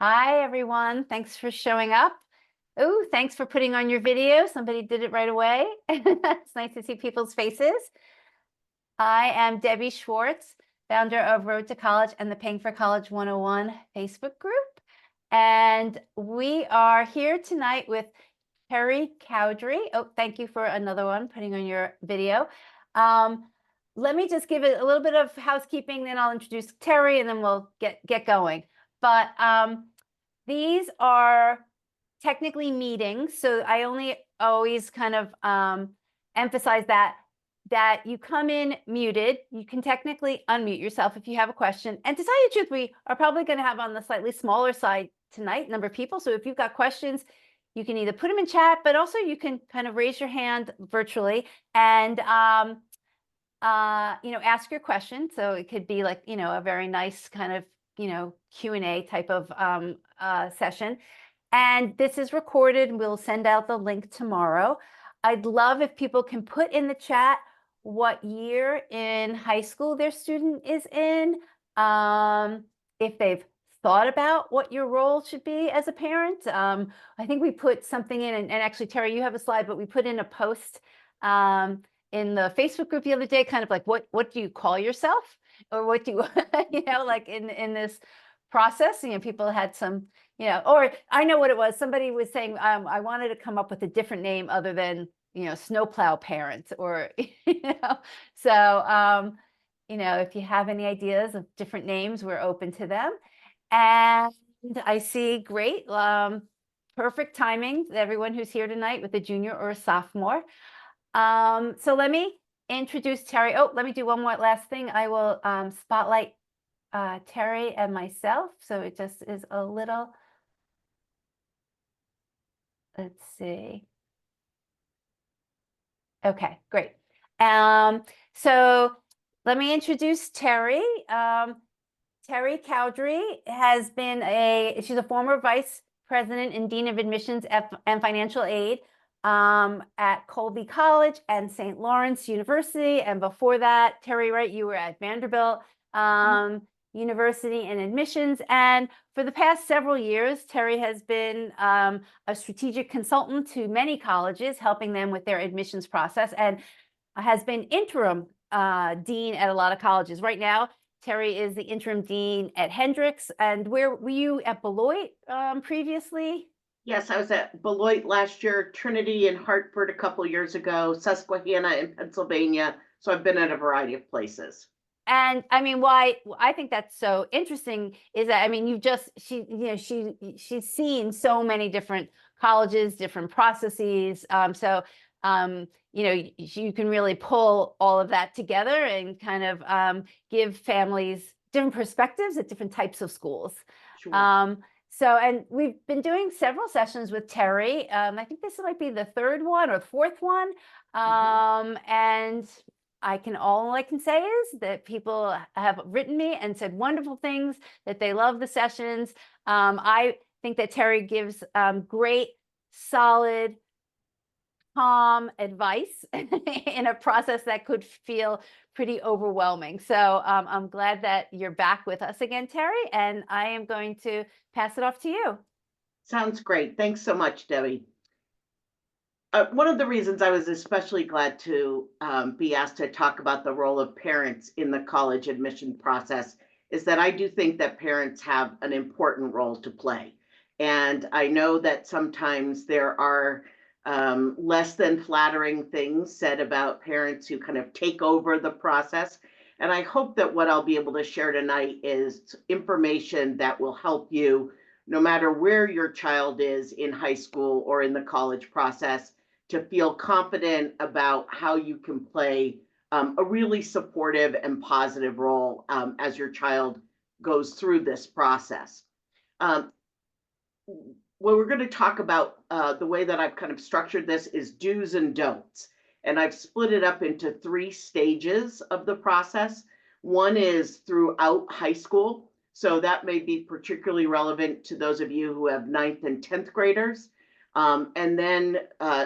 Hi, everyone. Thanks for showing up. Oh, thanks for putting on your video. Somebody did it right away. It's nice to see people's faces. I am Debbie Schwartz, founder of Road to College and the Paying for College 101 Facebook group. And we are here tonight with Terry Cowdery. Oh, thank you for another one, putting on your video. Let me just give it a little bit of housekeeping, then I'll introduce Terry and then we'll get going. But these are technically meetings, so I only always kind of emphasize that you come in muted. You can technically unmute yourself if you have a question. And to tell you the truth, we are probably going to have on the slightly smaller side tonight, number of people. So if you've got questions, you can either put them in chat, but also you can kind of raise your hand virtually and ask your question. So it could be like, a very nice kind of, Q&A type of session. And this is recorded. We'll send out the link tomorrow. I'd love if people can put in the chat what year in high school their student is in, if they've thought about what your role should be as a parent. I think we put something in, and actually, Terry, you have a slide, but we put in a post in the Facebook group the other day, kind of like, what do you call yourself? Or what do you, like in this process, people had some, or I know what it was. Somebody was saying, I wanted to come up with a different name other than, snowplow parents or, so, if you have any ideas of different names, we're open to them. And I see great, perfect timing, everyone who's here tonight with a junior or a sophomore. So let me introduce Terry. Oh, let me do one more last thing. I will spotlight Terry and myself. So it just is a little, let's see. Okay, great. So let me introduce Terry. Terry Cowdery has been she's a former vice president and dean of admissions and financial aid at Colby College and St. Lawrence University. And before that, Terry, right, you were at Vanderbilt University in admissions. And for the past several years, Terry has been a strategic consultant to many colleges, helping them with their admissions process, and has been interim dean at a lot of colleges. Right now, Terry is the interim dean at Hendrix. And where were you at Beloit previously? Yes, I was at Beloit last year, Trinity in Hartford a couple years ago, Susquehanna in Pennsylvania. So I've been at a variety of places. And I mean, why I think that's so interesting is that, I mean, she's seen so many different colleges, different processes. You can really pull all of that together and kind of give families different perspectives at different types of schools. Sure. And we've been doing several sessions with Terry. I think this might be the third one or fourth one. And all I can say is that people have written me and said wonderful things, that they love the sessions. I think that Terry gives great, solid, calm advice in a process that could feel pretty overwhelming. So I'm glad that you're back with us again, Terry, and I am going to pass it off to you. Sounds great. Thanks so much, Debbie. One of the reasons I was especially glad to be asked to talk about the role of parents in the college admission process is that I do think that parents have an important role to play. And I know that sometimes there are less than flattering things said about parents who kind of take over the process. And I hope that what I'll be able to share tonight is information that will help you, no matter where your child is in high school or in the college process, to feel confident about how you can play a really supportive and positive role as your child goes through this process. What we're going to talk about, the way that I've kind of structured this, is do's and don'ts. And I've split it up into 3 stages of the process. One is throughout high school. So that may be particularly relevant to those of you who have 9th and 10th graders. And then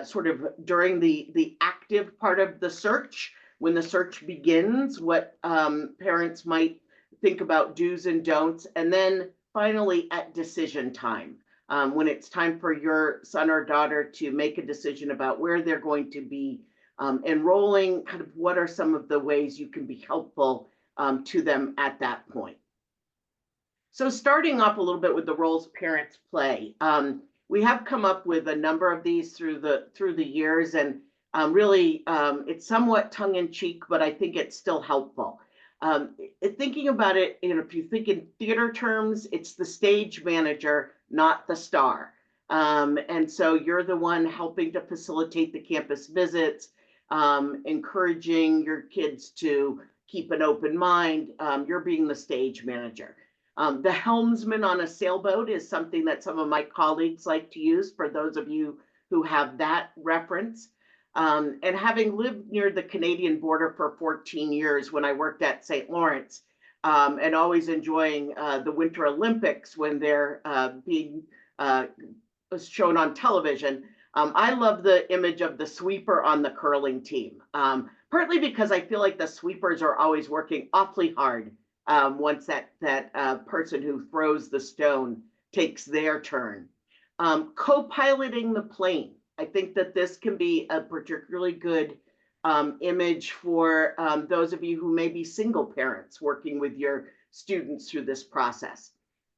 sort of during the active part of the search, when the search begins, what parents might think about do's and don'ts. And then finally at decision time. When it's time for your son or daughter to make a decision about where they're going to be enrolling, kind of what are some of the ways you can be helpful to them at that point. So starting off a little bit with the roles parents play, we have come up with a number of these through the years, and really it's somewhat tongue in cheek, but I think it's still helpful. Thinking about it, if you think in theater terms, it's the stage manager, not the star. And so you're the one helping to facilitate the campus visits, encouraging your kids to keep an open mind. You're being the stage manager. The helmsman on a sailboat is something that some of my colleagues like to use for those of you who have that reference. And having lived near the Canadian border for 14 years when I worked at St. Lawrence, and always enjoying the Winter Olympics when they're being shown on television, I love the image of the sweeper on the curling team, partly because I feel like the sweepers are always working awfully hard once that person who throws the stone takes their turn. Co-piloting the plane. I think that this can be a particularly good image for those of you who may be single parents working with your students through this process.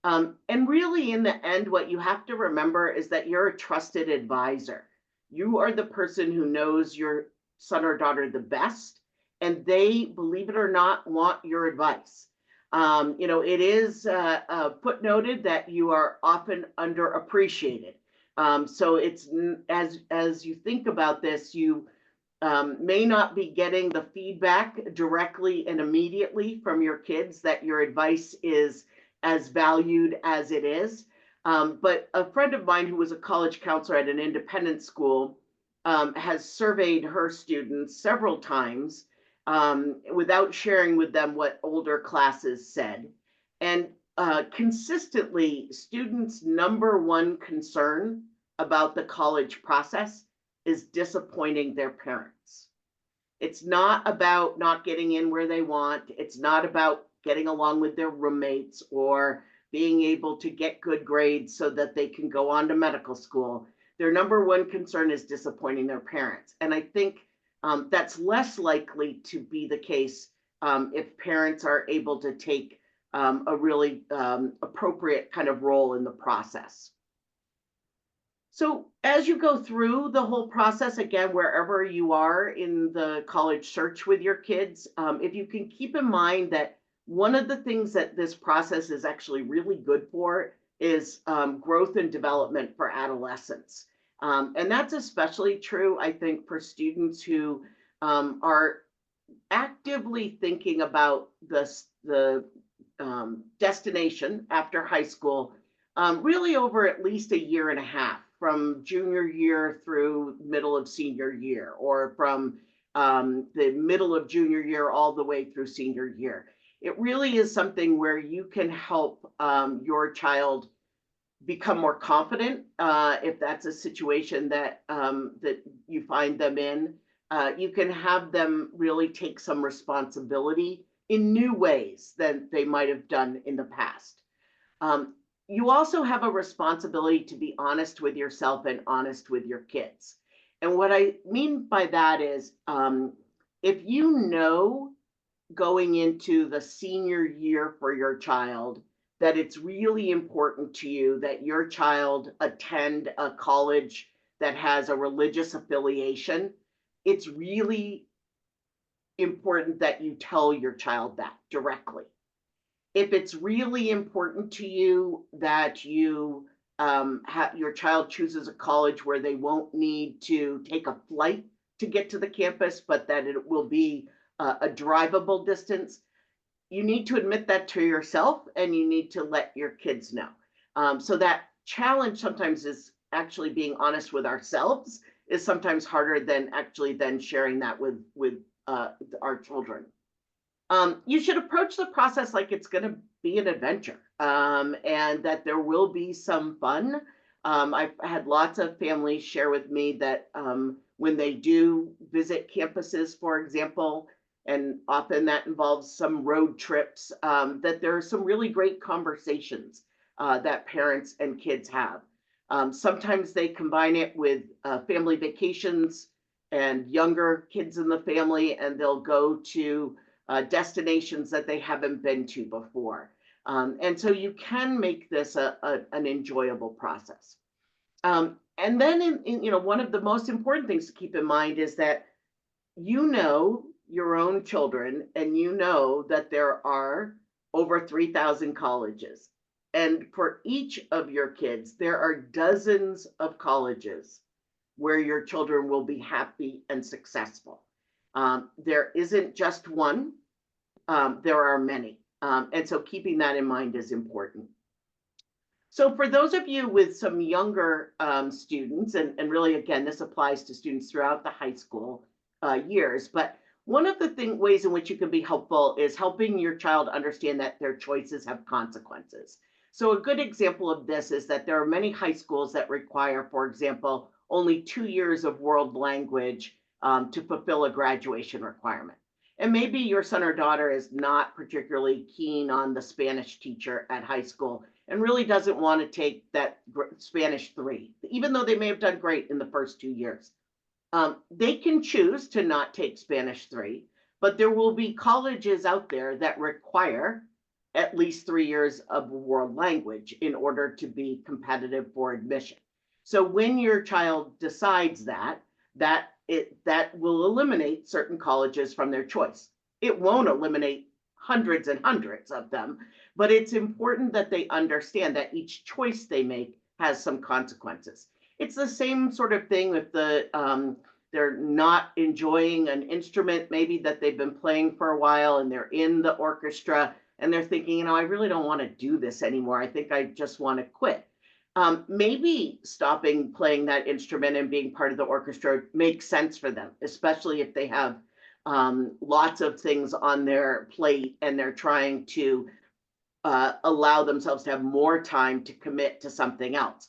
And really, in the end, what you have to remember is that you're a trusted advisor. You are the person who knows your son or daughter the best, and they, believe it or not, want your advice. It is footnoted that you are often underappreciated. So it's as you think about this, you may not be getting the feedback directly and immediately from your kids that your advice is as valued as it is. But a friend of mine who was a college counselor at an independent school has surveyed her students several times without sharing with them what older classes said. And consistently, students' number one concern about the college process is disappointing their parents. It's not about not getting in where they want. It's not about getting along with their roommates or being able to get good grades so that they can go on to medical school. Their number one concern is disappointing their parents. And I think that's less likely to be the case if parents are able to take a really appropriate kind of role in the process. So as you go through the whole process, again, wherever you are in the college search with your kids, if you can keep in mind that one of the things that this process is actually really good for is growth and development for adolescents. And that's especially true, I think, for students who are actively thinking about the destination after high school, really over at least a year and a half, from junior year through middle of senior year, or from the middle of junior year all the way through senior year. It really is something where you can help your child become more confident if that's a situation that you find them in. You can have them really take some responsibility in new ways than they might have done in the past. You also have a responsibility to be honest with yourself and honest with your kids. And what I mean by that is if you know going into the senior year for your child that it's really important to you that your child attend a college that has a religious affiliation, it's really important that you tell your child that directly. If it's really important to you that you your child chooses a college where they won't need to take a flight to get to the campus, but that it will be a drivable distance, you need to admit that to yourself and you need to let your kids know. So that challenge sometimes is actually being honest with ourselves is sometimes harder than actually then sharing that with our children. You should approach the process like it's going to be an adventure, and that there will be some fun. I've had lots of families share with me that when they do visit campuses, for example, and often that involves some road trips, that there are some really great conversations that parents and kids have. Sometimes they combine it with family vacations and younger kids in the family, and they'll go to destinations that they haven't been to before. And so you can make this an enjoyable process. And then, one of the most important things to keep in mind is that you know your own children, and you know that there are over 3,000 colleges. And for each of your kids, there are dozens of colleges where your children will be happy and successful. There isn't just one, there are many. And so keeping that in mind is important. So for those of you with some younger students, and really, again, this applies to students throughout the high school years, but one of the ways in which you can be helpful is helping your child understand that their choices have consequences. So a good example of this is that there are many high schools that require, for example, only 2 years of world language to fulfill a graduation requirement. And maybe your son or daughter is not particularly keen on the Spanish teacher at high school and really doesn't want to take that Spanish 3, even though they may have done great in the first 2 years. They can choose to not take Spanish 3, but there will be colleges out there that require at least 3 years of world language in order to be competitive for admission. So when your child decides that will eliminate certain colleges from their choice. It won't eliminate hundreds and hundreds of them, but it's important that they understand that each choice they make has some consequences. It's the same sort of thing if they're not enjoying an instrument maybe that they've been playing for a while, and they're in the orchestra and they're thinking, I really don't want to do this anymore. I think I just want to quit. Maybe stopping playing that instrument and being part of the orchestra makes sense for them, especially if they have lots of things on their plate and they're trying to allow themselves to have more time to commit to something else.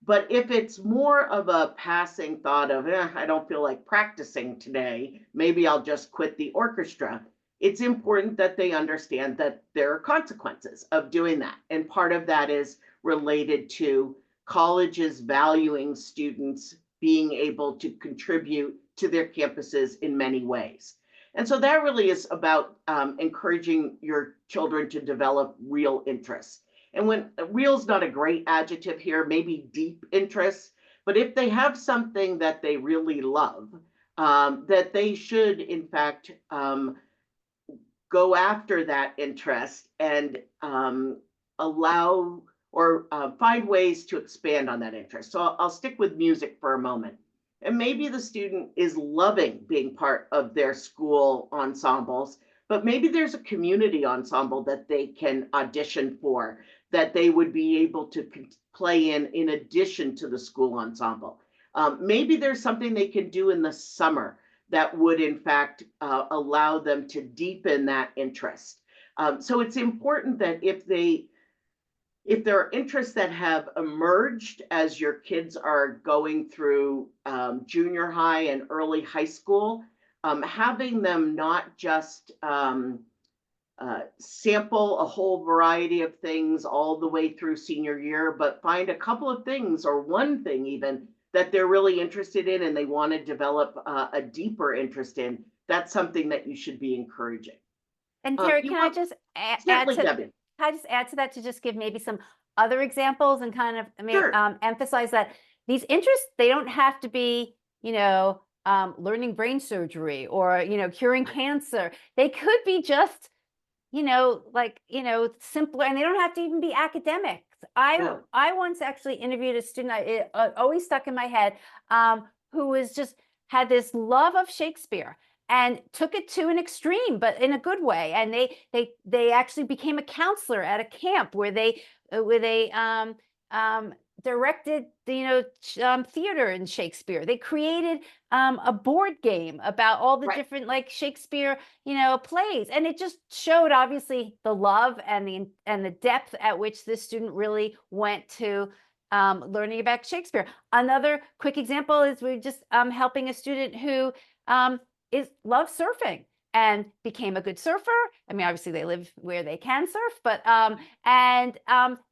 But if it's more of a passing thought of, I don't feel like practicing today, maybe I'll just quit the orchestra. It's important that they understand that there are consequences of doing that. And part of that is related to colleges valuing students being able to contribute to their campuses in many ways. And so that really is about encouraging your children to develop real interests. And when real's not a great adjective here, maybe deep interests, but if they have something that they really love, that they should, in fact, go after that interest and allow or find ways to expand on that interest. So I'll stick with music for a moment. And maybe the student is loving being part of their school ensembles, but maybe there's a community ensemble that they can audition for, that they would be able to play in addition to the school ensemble. Maybe there's something they can do in the summer that would, in fact, allow them to deepen that interest. So it's important that if there are interests that have emerged as your kids are going through junior high and early high school, having them not just sample a whole variety of things all the way through senior year, but find a couple of things or one thing even that they're really interested in and they want to develop a deeper interest in. That's something that you should be encouraging. And Terry, You can I want just add certainly, to Debbie. can I just add to that to just give maybe some other examples and kind of Sure. emphasize that these interests, they don't have to be, learning brain surgery or, curing cancer. They could be just, simpler, and they don't have to even be academics. Yeah. I once actually interviewed a student, it always stuck in my head, who was just had this love of Shakespeare and took it to an extreme, but in a good way. And they actually became a counselor at a camp where they directed theater in Shakespeare. They created a board game about all the Right. different Shakespeare plays, and it just showed obviously the love and the depth at which this student really went to learning about Shakespeare. Another quick example is we're just helping a student who loves surfing, and became a good surfer. I mean, obviously they live where they can surf, but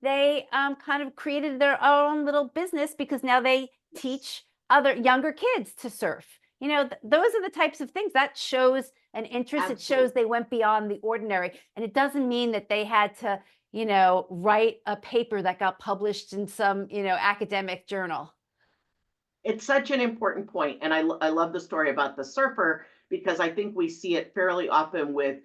they kind of created their own little business because now they teach other younger kids to surf. You know, those are the types of things that shows an interest. It shows Absolutely. they went beyond the ordinary, and it doesn't mean that they had to, you know, write a paper that got published in some, you know, academic journal. It's such an important point, and I love the story about the surfer because I think we see it fairly often with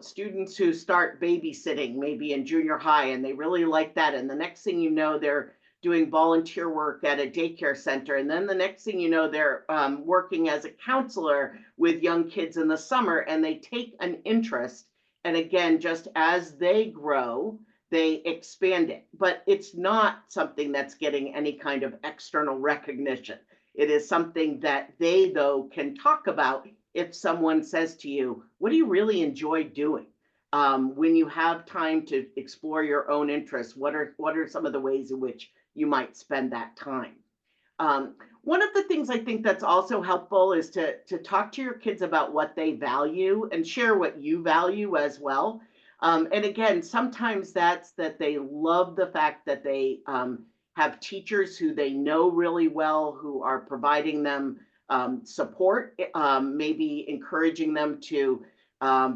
students who start babysitting maybe in junior high and they really like that, and the next thing you know they're doing volunteer work at a daycare center, and then the next thing you know they're working as a counselor with young kids in the summer, and they take an interest, and again, just as they grow they expand it, but it's not something that's getting any kind of external recognition. It is something that they, though, can talk about if someone says to you, what do you really enjoy doing? When you have time to explore your own interests, what are some of the ways in which you might spend that time? One of the things I think that's also helpful is to talk to your kids about what they value and share what you value as well. And again, sometimes that's that they love the fact that they have teachers who they know really well, who are providing them support, maybe encouraging them to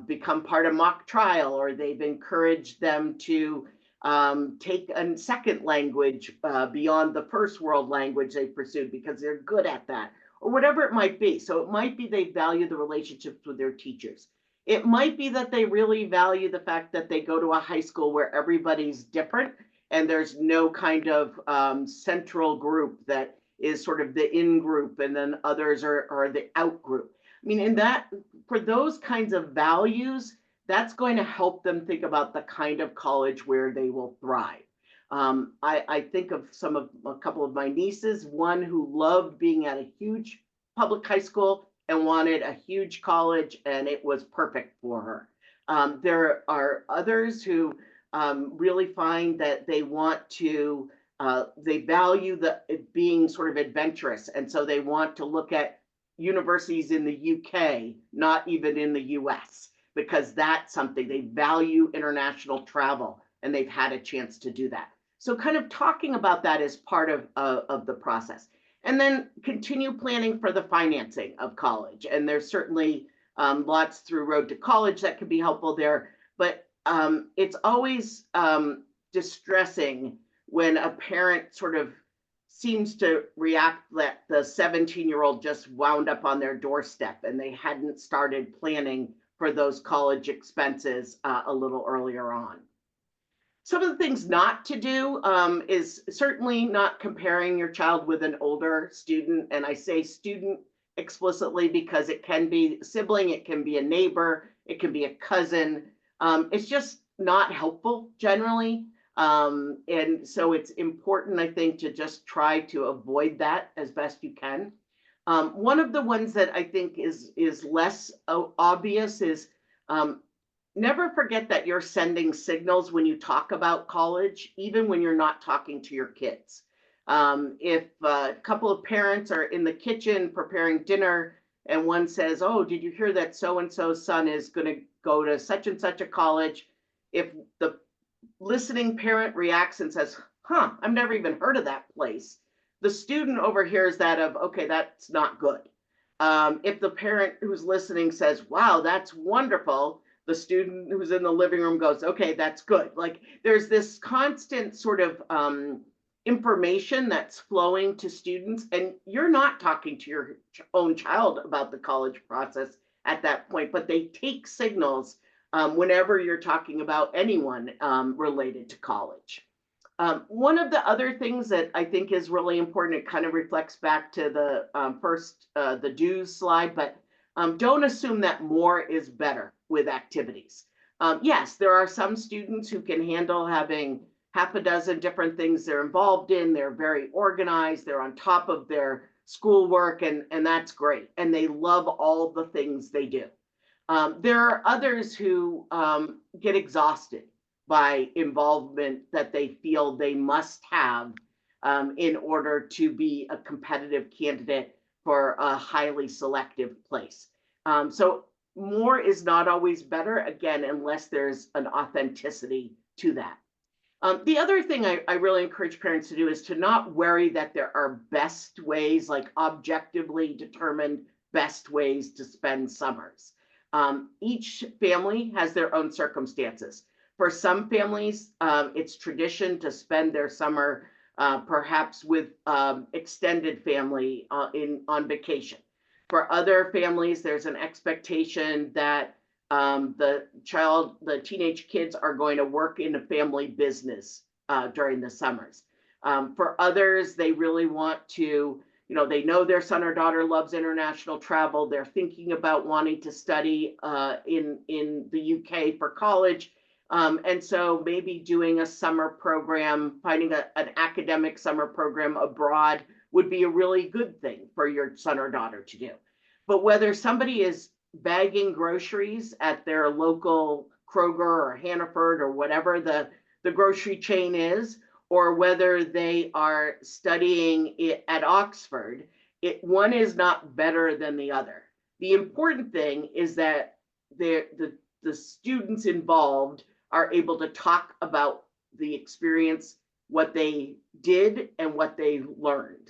become part of mock trial, or they've encouraged them to take a second language beyond the first world language they pursued because they're good at that, or whatever it might be. So it might be they value the relationships with their teachers. It might be that they really value the fact that they go to a high school where everybody's different and there's no kind of central group that is sort of the in group and then others are the out group. I mean, in that, for those kinds of values, that's going to help them think about the kind of college where they will thrive. I think of a couple of my nieces, one who loved being at a huge public high school and wanted a huge college, and it was perfect for her. There are others who really find that they want to, they value the being sort of adventurous, and so they want to look at universities in the UK, not even in the US, because that's something they value international travel and they've had a chance to do that. So kind of talking about that is part of the process. And then continue planning for the financing of college. And there's certainly lots through Road to College that can be helpful there. But it's always distressing when a parent sort of seems to react that the 17-year-old just wound up on their doorstep and they hadn't started planning for those college expenses a little earlier on. Some of the things not to do is certainly not comparing your child with an older student. And I say student explicitly because it can be a sibling, it can be a neighbor, it can be a cousin. It's just not helpful generally. And so it's important, I think, to just try to avoid that as best you can. One of the ones that I think is less obvious is never forget that you're sending signals when you talk about college, even when you're not talking to your kids. If a couple of parents are in the kitchen preparing dinner and one says, oh, did you hear that so and so's son is going to go to such and such a college? If the listening parent reacts and says, huh, I've never even heard of that place, the student overhears that of, okay, that's not good. If the parent who's listening says, wow, that's wonderful, the student who's in the living room goes, okay, that's good. Like there's this constant sort of information that's flowing to students, and you're not talking to your own child about the college process at that point, but they take signals whenever you're talking about anyone related to college. One of the other things that I think is really important, it kind of reflects back to the the dues slide, but don't assume that more is better with activities. Yes, there are some students who can handle having half a dozen different things they're involved in. They're very organized. They're on top of their schoolwork, and that's great. And they love all the things they do. There are others who get exhausted by involvement that they feel they must have in order to be a competitive candidate for a highly selective place. So more is not always better, again, unless there's an authenticity to that. The other thing I really encourage parents to do is to not worry that there are best ways, like objectively determined best ways to spend summers. Each family has their own circumstances. For some families, it's tradition to spend their summer perhaps with extended family on vacation. For other families, there's an expectation that the teenage kids are going to work in a family business during the summers. For others, they really want to, they know their son or daughter loves international travel. They're thinking about wanting to study in the UK for college. And so maybe doing a summer program, finding an academic summer program abroad would be a really good thing for your son or daughter to do. But whether somebody is bagging groceries at their local Kroger or Hannaford or whatever the grocery chain is, or whether they are studying it at Oxford, one is not better than the other. The important thing is that the students involved are able to talk about the experience, what they did and what they learned,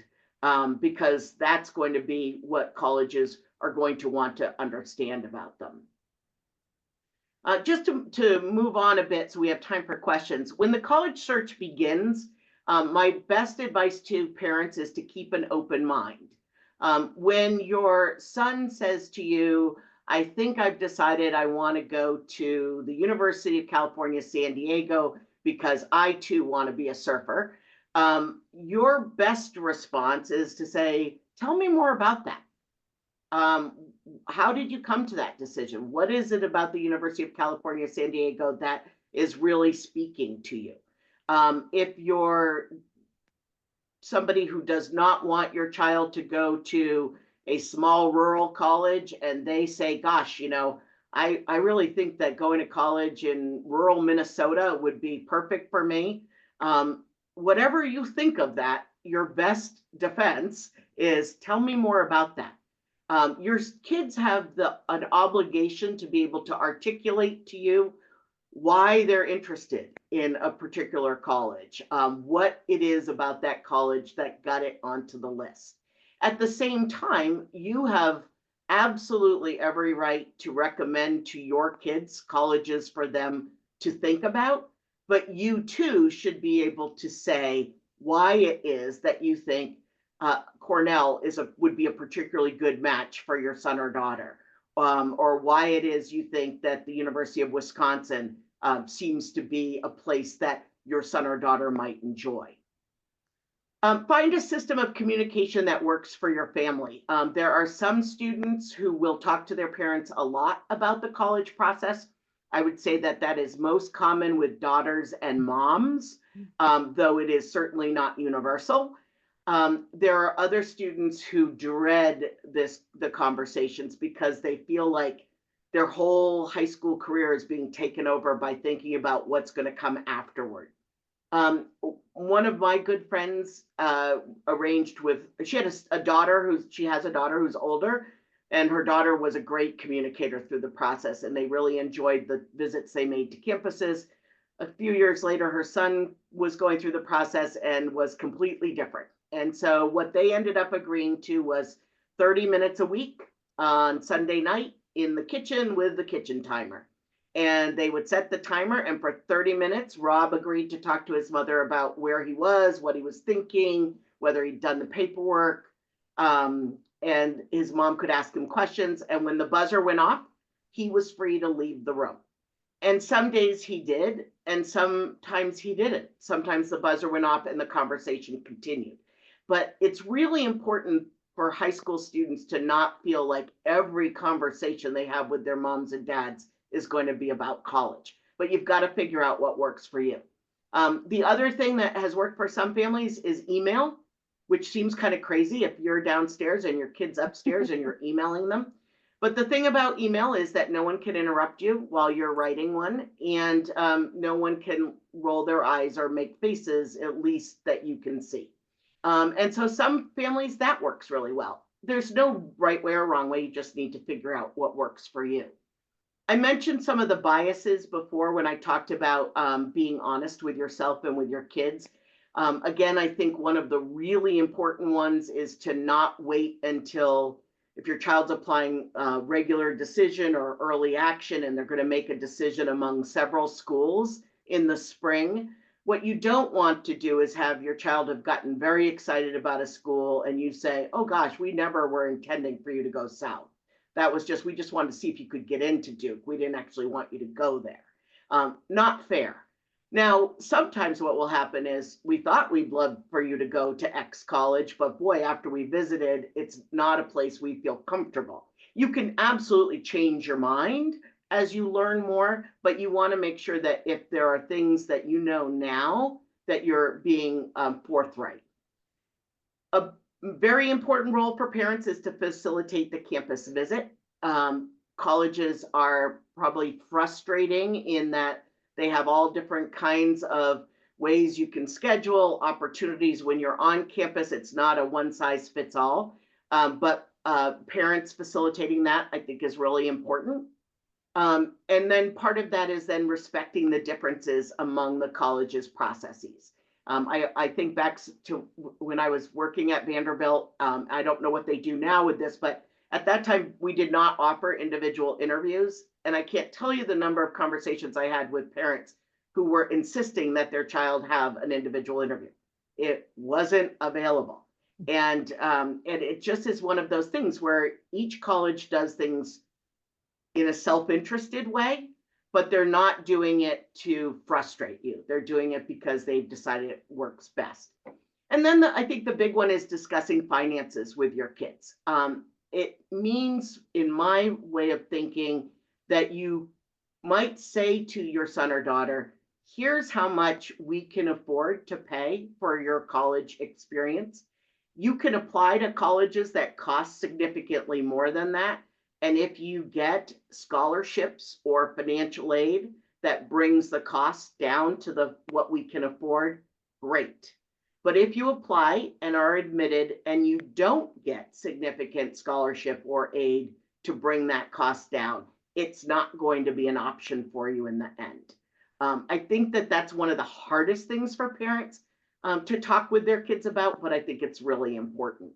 because that's going to be what colleges are going to want to understand about them. Just to move on a bit so we have time for questions. When the college search begins, my best advice to parents is to keep an open mind. When your son says to you, I think I've decided I want to go to the University of California, San Diego, because I too want to be a surfer, your best response is to say, tell me more about that. How did you come to that decision? What is it about the University of California, San Diego that is really speaking to you? If you're somebody who does not want your child to go to a small rural college and they say, gosh, I really think that going to college in rural Minnesota would be perfect for me. Whatever you think of that, your best defense is tell me more about that. Your kids have an obligation to be able to articulate to you why they're interested in a particular college, what it is about that college that got it onto the list. At the same time, you have absolutely every right to recommend to your kids colleges for them to think about, but you too should be able to say why it is that you think Cornell would be a particularly good match for your son or daughter, or why it is you think that the University of Wisconsin seems to be a place that your son or daughter might enjoy. Find a system of communication that works for your family. There are some students who will talk to their parents a lot about the college process. I would say that that is most common with daughters and moms, though it is certainly not universal. There are other students who dread the conversations because they feel like their whole high school career is being taken over by thinking about what's going to come afterward. One of my good friends arranged with, she had a daughter she has a daughter who's older, and her daughter was a great communicator through the process, and they really enjoyed the visits they made to campuses. A few years later, her son was going through the process and was completely different. And so what they ended up agreeing to was 30 minutes a week on Sunday night in the kitchen with the kitchen timer. And they would set the timer, and for 30 minutes, Rob agreed to talk to his mother about where he was, what he was thinking, whether he'd done the paperwork, and his mom could ask him questions. And when the buzzer went off, he was free to leave the room. And some days he did, and sometimes he didn't. Sometimes the buzzer went off and the conversation continued. But it's really important for high school students to not feel like every conversation they have with their moms and dads is going to be about college. But you've got to figure out what works for you. The other thing that has worked for some families is email, which seems kind of crazy if you're downstairs and your kid's upstairs and you're emailing them. But the thing about email is that no one can interrupt you while you're writing one, and no one can roll their eyes or make faces, at least that you can see. And so some families that works really well. there's no right way or wrong way. You just need to figure out what works for you. I mentioned some of the biases before when I talked about being honest with yourself and with your kids. Again, I think one of the really important ones is to not wait until if your child's applying regular decision or early action and they're going to make a decision among several schools in the spring. What you don't want to do is have your child have gotten very excited about a school and you say, oh gosh, we never were intending for you to go south. That was just, we just wanted to see if you could get into Duke. We didn't actually want you to go there. Not fair. Now, sometimes what will happen is we thought we'd love for you to go to X college, but boy, after we visited, it's not a place we feel comfortable. You can absolutely change your mind as you learn more, but you want to make sure that if there are things that you know now, that you're being forthright. A very important role for parents is to facilitate the campus visit. Colleges are probably frustrating in that they have all different kinds of ways you can schedule opportunities when you're on campus. It's not a one size fits all, but parents facilitating that I think is really important. And then part of that is then respecting the differences among the college's processes. I think back to when I was working at Vanderbilt. I don't know what they do now with this, but at that time we did not offer individual interviews. And I can't tell you the number of conversations I had with parents who were insisting that their child have an individual interview. It wasn't available. And it just is one of those things where each college does things in a self-interested way, but they're not doing it to frustrate you. They're doing it because they've decided it works best. And then I think the big one is discussing finances with your kids. It means, in my way of thinking, that you might say to your son or daughter, here's how much we can afford to pay for your college experience. You can apply to colleges that cost significantly more than that. And if you get scholarships or financial aid that brings the cost down to what we can afford, great. But if you apply and are admitted and you don't get significant scholarship or aid to bring that cost down, it's not going to be an option for you in the end. I think that that's one of the hardest things for parents to talk with their kids about, but I think it's really important.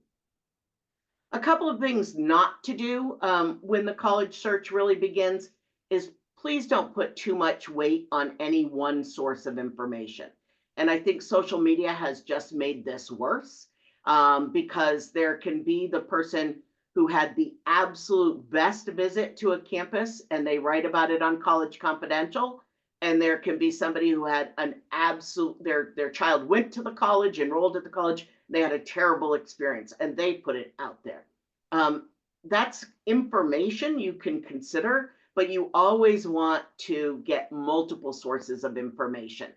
A couple of things not to do when the college search really begins is please don't put too much weight on any one source of information. And I think social media has just made this worse because there can be the person who had the absolute best visit to a campus and they write about it on College Confidential. And there can be somebody who had an absolute, their child went to the college, enrolled at the college, they had a terrible experience and they put it out there. That's information you can consider, but you always want to get multiple sources of information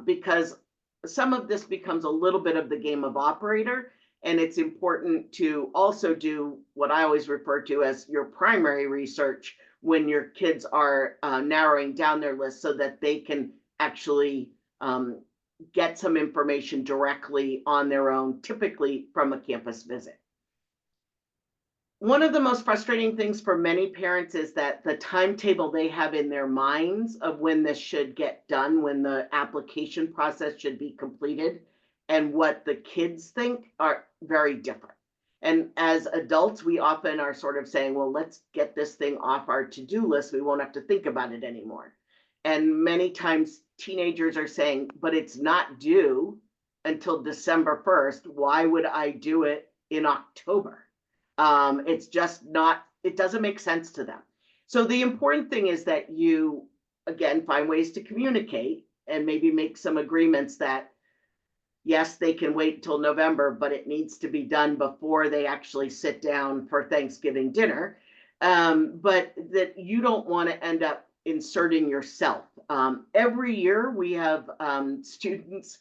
because some of this becomes a little bit of the game of operator. And it's important to also do what I always refer to as your primary research when your kids are narrowing down their list so that they can actually get some information directly on their own, typically from a campus visit. One of the most frustrating things for many parents is that the timetable they have in their minds of when this should get done, when the application process should be completed, and what the kids think are very different. And as adults, we often are sort of saying, well, let's get this thing off our to-do list. We won't have to think about it anymore. And many times teenagers are saying, but it's not due until December 1st. Why would I do it in October? It's just not, it doesn't make sense to them. So the important thing is that you, again, find ways to communicate and maybe make some agreements that, yes, they can wait till November, but it needs to be done before they actually sit down for Thanksgiving dinner. But that you don't want to end up inserting yourself. Every year we have students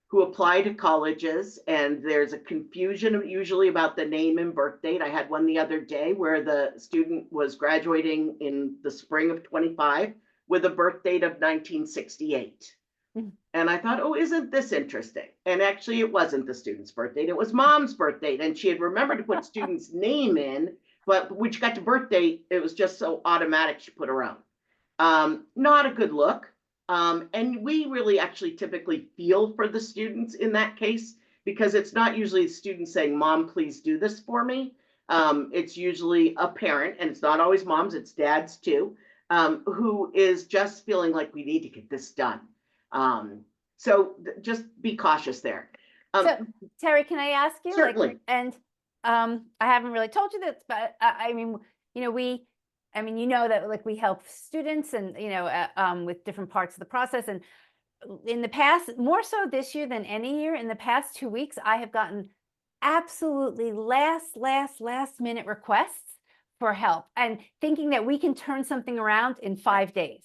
who apply to colleges, and there's a confusion usually about the name and birth date. I had one the other day where the student was graduating in the spring of 25 with a birth date of 1968. And I thought, oh, isn't this interesting? And actually, it wasn't the student's birthday. It was mom's birthday. And she had remembered to put student's name in, but when she got to birthday, it was just so automatic she put her own. Not a good look. And we really actually typically feel for the students in that case, because it's not usually the student saying, Mom, please do this for me. It's usually a parent, and it's not always moms, it's dads too, who is just feeling like we need to get this done. So just be cautious there. So Terry, can I ask you, Certainly. like, and I haven't really told you this, but I mean, you know, you know that like we help students and, you know, with different parts of the process. And in the past, more so this year than any year, in the past 2 weeks, I have gotten absolutely last minute requests for help and thinking that we can turn something around in 5 days.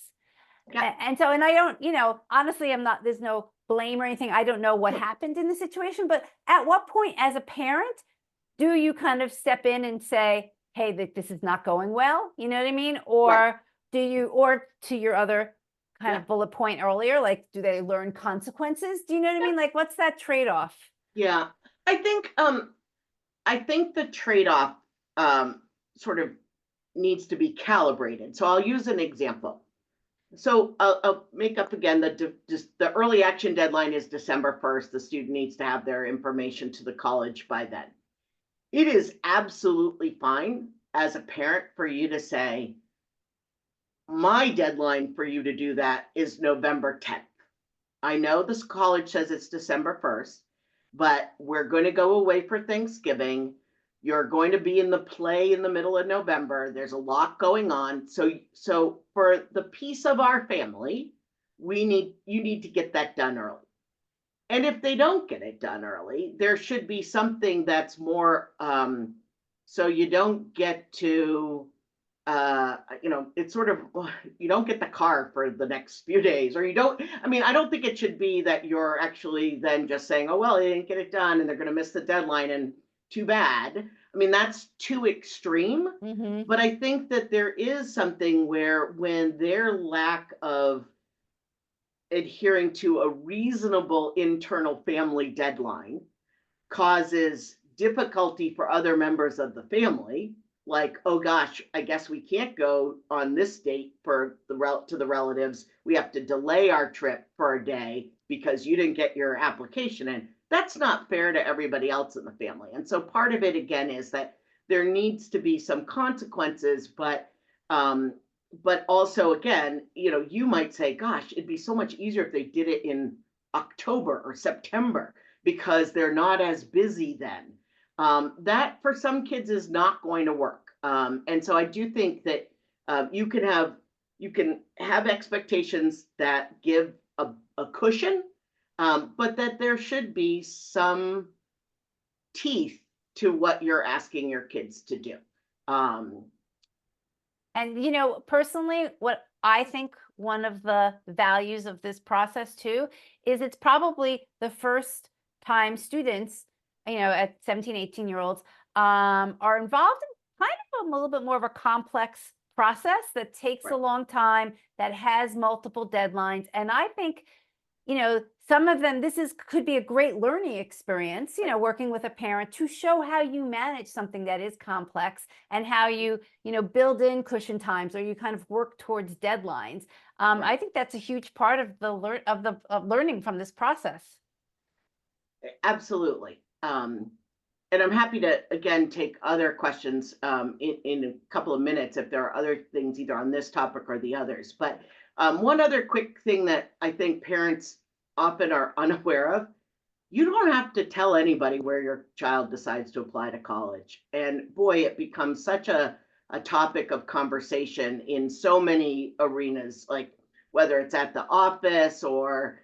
Yeah. And so, and I don't, you know, honestly, there's no blame or anything. I don't know what happened in the situation, but at what point as a parent do you kind of step in and say, hey, this is not going well? You know what I mean? Or Right. do you, or to your other kind Yeah. of bullet point earlier, like, do they learn consequences? Do you know what I mean? Like, what's that trade-off? Yeah. I think the trade-off sort of needs to be calibrated. So I'll use an example. So I'll make up again just the early action deadline is December 1st. The student needs to have their information to the college by then. It is absolutely fine as a parent for you to say, my deadline for you to do that is November 10th. I know this college says it's December 1st, but we're going to go away for Thanksgiving. You're going to be in the play in the middle of November. There's a lot going on. So for the peace of our family, you need to get that done early. And if they don't get it done early, there should be something that's more so you don't get to it's sort of you don't get the car for the next few days, or you don't. I mean, I don't think it should be that you're actually then just saying, oh, well, they didn't get it done and they're going to miss the deadline and too bad. I mean, that's too extreme. Mm-hmm. But I think that there is something where when their lack of adhering to a reasonable internal family deadline causes difficulty for other members of the family, like, oh gosh, I guess we can't go on this date for to the relatives. We have to delay our trip for a day because you didn't get your application in. That's not fair to everybody else in the family. And so part of it again is that there needs to be some consequences, um, but also again, you might say, gosh, it'd be so much easier if they did it in October or September because they're not as busy then. That for some kids is not going to work. And so I do think that you can have expectations that give a cushion, but that there should be some teeth to what you're asking your kids to do. And, you know, personally, what I think one of the values of this process too is it's probably the first time students, you know, at 17, 18-year-olds are involved in kind of a little bit more of a complex process that takes a Right. long time, that has multiple deadlines. And I think, you know, some of them, could be a great learning experience, you know, working with a parent to show how you manage something that is complex and how you know, build in cushion times or you kind of work towards deadlines. Right. I think that's a huge part of of learning from this process. Absolutely. And I'm happy to again take other questions in a couple of minutes if there are other things either on this topic or the others. But one other quick thing that I think parents often are unaware of: you don't have to tell anybody where your child decides to apply to college. And boy, it becomes such a topic of conversation in so many arenas, like whether it's at the office or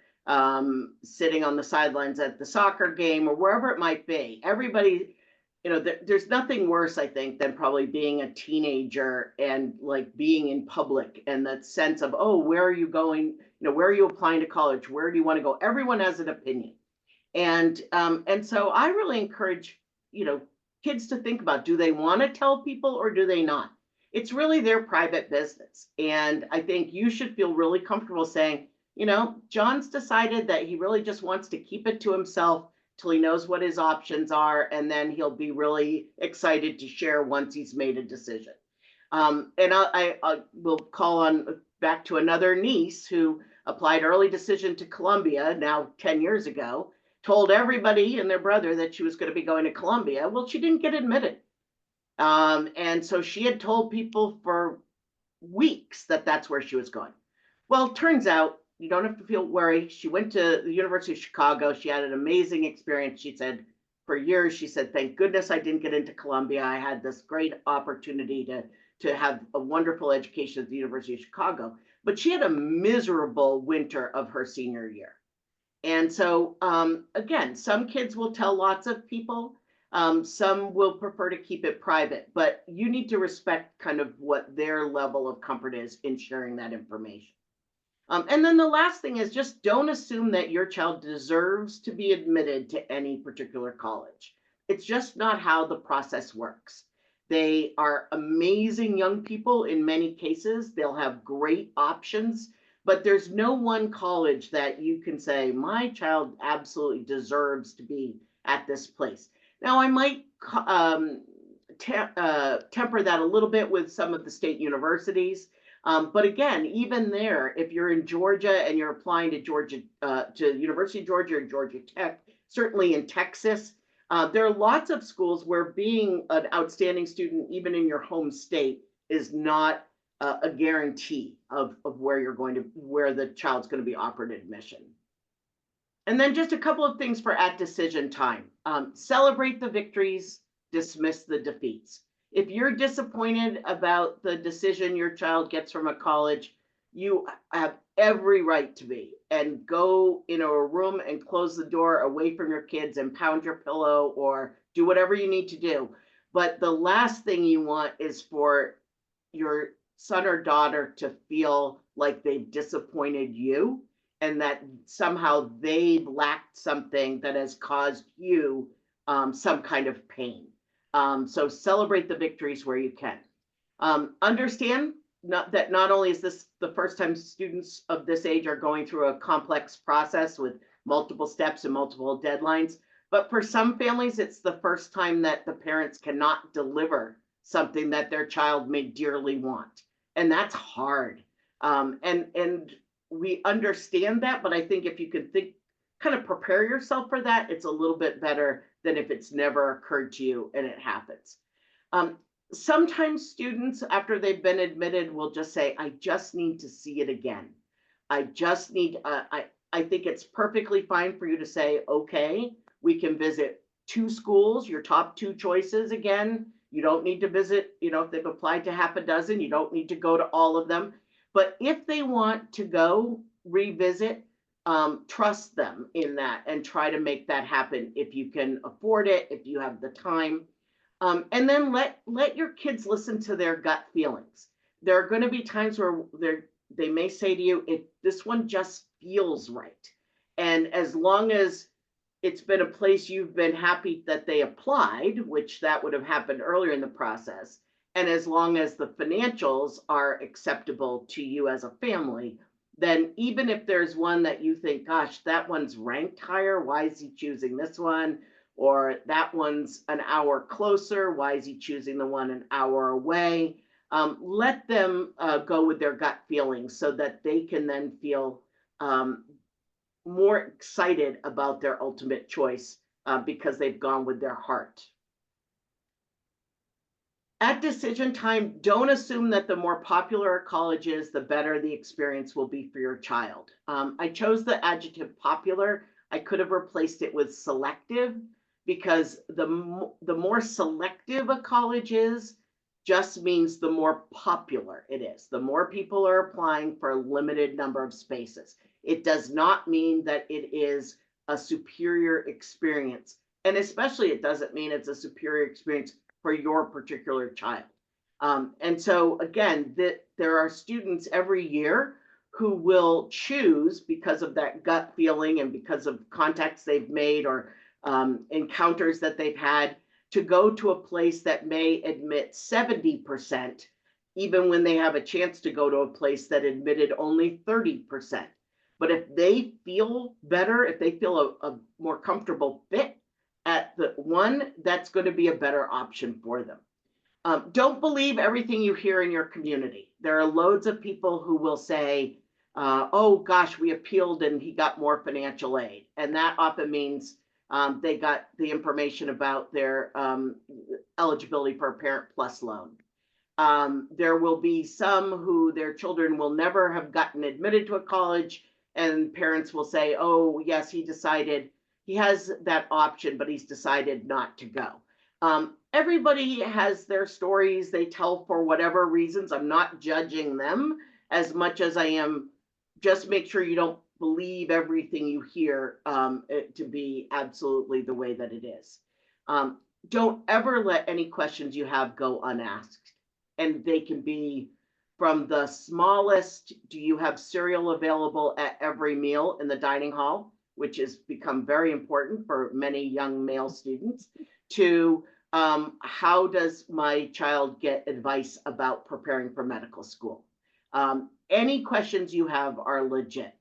sitting on the sidelines at the soccer game or wherever it might be. Everybody, there's nothing worse, I think, than probably being a teenager and like being in public and that sense of, oh, where are you going? Where are you applying to college? Where do you want to go? Everyone has an opinion. And so I really encourage, kids to think about, do they want to tell people or do they not? It's really their private business. And I think you should feel really comfortable saying, John's decided that he really just wants to keep it to himself till he knows what his options are, and then he'll be really excited to share once he's made a decision. And I will call on back to another niece who applied early decision to Columbia now 10 years ago, told everybody and their brother that she was going to be going to Columbia. Well, she didn't get admitted. And so she had told people for weeks that that's where she was going. Well, it turns out you don't have to feel worried. She went to the University of Chicago. She had an amazing experience. She said, for years, she said, thank goodness I didn't get into Columbia. I had this great opportunity to have a wonderful education at the University of Chicago. But she had a miserable winter of her senior year. And so, again, some kids will tell lots of people. Some will prefer to keep it private, but you need to respect kind of what their level of comfort is in sharing that information. And then the last thing is just don't assume that your child deserves to be admitted to any particular college. It's just not how the process works. They are amazing young people in many cases. They'll have great options, but there's no one college that you can say, my child absolutely deserves to be at this place. Now, I might temper that a little bit with some of the state universities. But again, even there, if you're in Georgia and you're applying to to University of Georgia or Georgia Tech, certainly in Texas, there are lots of schools where being an outstanding student, even in your home state, is not a guarantee of where the child's going to be offered admission. And then just a couple of things for at decision time. Celebrate the victories, dismiss the defeats. If you're disappointed about the decision your child gets from a college, you have every right to be, and go in a room and close the door away from your kids and pound your pillow or do whatever you need to do. But the last thing you want is for your son or daughter to feel like they've disappointed you and that somehow they've lacked something that has caused you some kind of pain. So celebrate the victories where you can. Understand that not only is this the first time students of this age are going through a complex process with multiple steps and multiple deadlines, but for some families, it's the first time that the parents cannot deliver something that their child may dearly want. And that's hard. And we understand that, but I think if you can kind of prepare yourself for that, it's a little bit better than if it's never occurred to you and it happens. Sometimes students, after they've been admitted, will just say, I just need to see it again. I just need, I think it's perfectly fine for you to say, okay, we can visit 2 schools, your top 2 choices again. You don't need to visit, if they've applied to half a dozen, you don't need to go to all of them. But if they want to go revisit, trust them in that and try to make that happen if you can afford it, if you have the time. And then let your kids listen to their gut feelings. There are going to be times where they may say to you, this one just feels right. And as long as it's been a place you've been happy that they applied, which that would have happened earlier in the process, and as long as the financials are acceptable to you as a family, then even if there's one that you think, gosh, that one's ranked higher, why is he choosing this one? Or that one's an hour closer, why is he choosing the one an hour away? Let them go with their gut feelings so that they can then feel more excited about their ultimate choice because they've gone with their heart. At decision time, don't assume that the more popular a college is, the better the experience will be for your child. I chose the adjective popular. I could have replaced it with selective, because the more selective a college is, just means the more popular it is. The more people are applying for a limited number of spaces. It does not mean that it is a superior experience. And especially it doesn't mean it's a superior experience for your particular child. And so again, there are students every year who will choose, because of that gut feeling and because of contacts they've made or encounters that they've had, to go to a place that may admit 70%, even when they have a chance to go to a place that admitted only 30%. But if they feel better, if they feel a more comfortable fit at the one, that's going to be a better option for them. Don't believe everything you hear in your community. There are loads of people who will say, oh gosh, we appealed and he got more financial aid. And that often means they got the information about their eligibility for a Parent Plus loan. There will be some who their children will never have gotten admitted to a college, and parents will say, oh, yes, he has that option, but he's decided not to go. Everybody has their stories they tell for whatever reasons. I'm not judging them as much as I am. Just make sure you don't believe everything you hear to be absolutely the way that it is. Don't ever let any questions you have go unasked. And they can be from the smallest, do you have cereal available at every meal in the dining hall, which has become very important for many young male students, to how does my child get advice about preparing for medical school? Any questions you have are legit.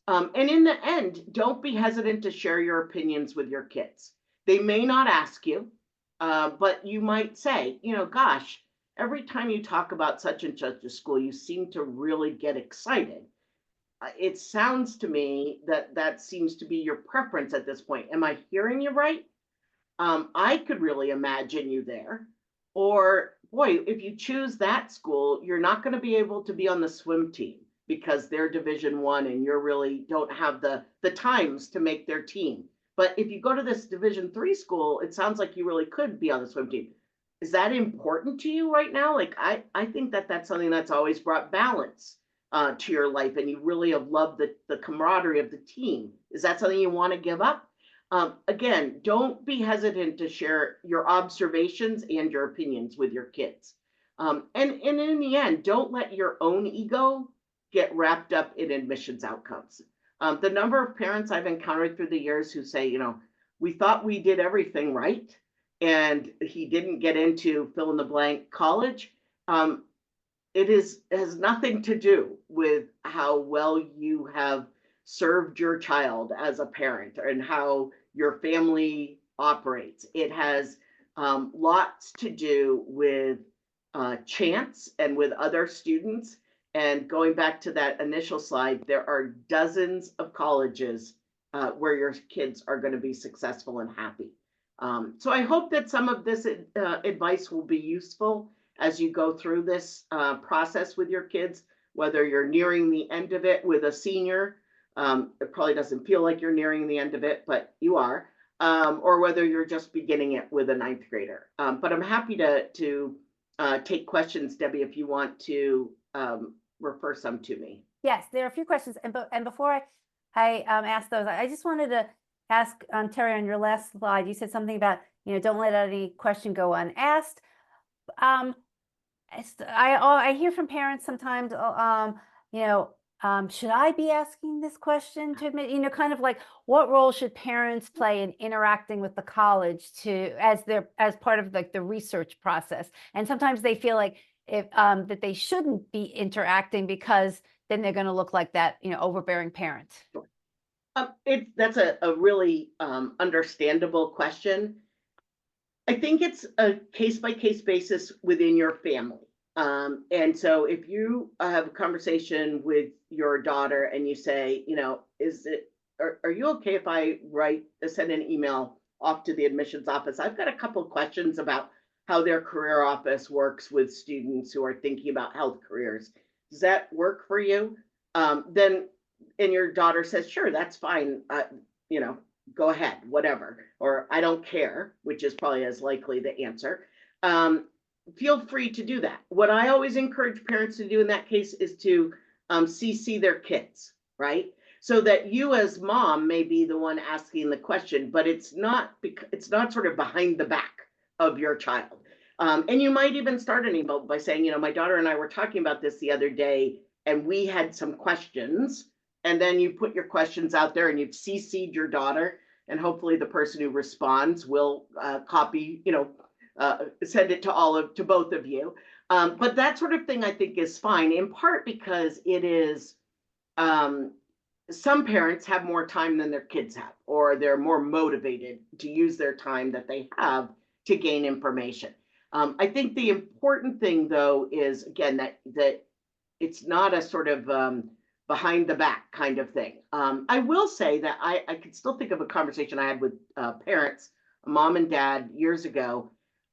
And in the end, don't be hesitant to share your opinions with your kids. They may not ask you, but you might say, gosh, every time you talk about such and such a school, you seem to really get excited. It sounds to me that that seems to be your preference at this point. Am I hearing you right? I could really imagine you there. Or, boy, if you choose that school, you're not going to be able to be on the swim team because they're Division 1 and you're really don't have the times to make their team. But if you go to this Division 3 school, it sounds like you really could be on the swim team. Is that important to you right now? Like, I think that that's something that's always brought balance to your life, and you really have loved the camaraderie of the team. Is that something you want to give up? Again, don't be hesitant to share your observations and your opinions with your kids. And in the end, don't let your own ego get wrapped up in admissions outcomes. The number of parents I've encountered through the years who say, we thought we did everything right, and he didn't get into fill in the blank college. It has nothing to do with how well you have served your child as a parent and how your family operates. It has lots to do with chance and with other students. And going back to that initial slide, there are dozens of colleges where your kids are going to be successful and happy. So I hope that some of this advice will be useful as you go through this process with your kids, whether you're nearing the end of it with a senior. It probably doesn't feel like you're nearing the end of it, but you are, or whether you're just beginning it with a ninth grader. But I'm happy to take questions, Debbie, if you want to refer some to me. Yes, there are a few questions. And before I ask those, I just wanted to ask Terry, on your last slide, you said something about, don't let any question go unasked. I hear from parents sometimes, should I be asking this question to admit, kind of like, what role should parents play in interacting with the college as part of like the research process? And sometimes they feel like that they shouldn't be interacting because then they're going to look like that, overbearing parent. That's a really understandable question. I think it's a case-by-case basis within your family. And so if you have a conversation with your daughter and you say, are you okay if I send an email off to the admissions office? I've got a couple of questions about how their career office works with students who are thinking about health careers. Does that work for you? Then, and your daughter says, sure, that's fine. Go ahead, whatever, or I don't care, which is probably as likely the answer. Feel free to do that. What I always encourage parents to do in that case is to CC their kids, right? So that you as mom may be the one asking the question, but it's not sort of behind the back of your child. And you might even start an email by saying, my daughter and I were talking about this the other day, and we had some questions. And then you put your questions out there and you've CC'd your daughter, and hopefully the person who responds will copy, send it to both of you. But that sort of thing I think is fine, in part because it is some parents have more time than their kids have, or they're more motivated to use their time that they have to gain information. I think the important thing, though, is again that it's not a sort of behind the back kind of thing. I will say that I could still think of a conversation I had with parents, mom and dad, years ago,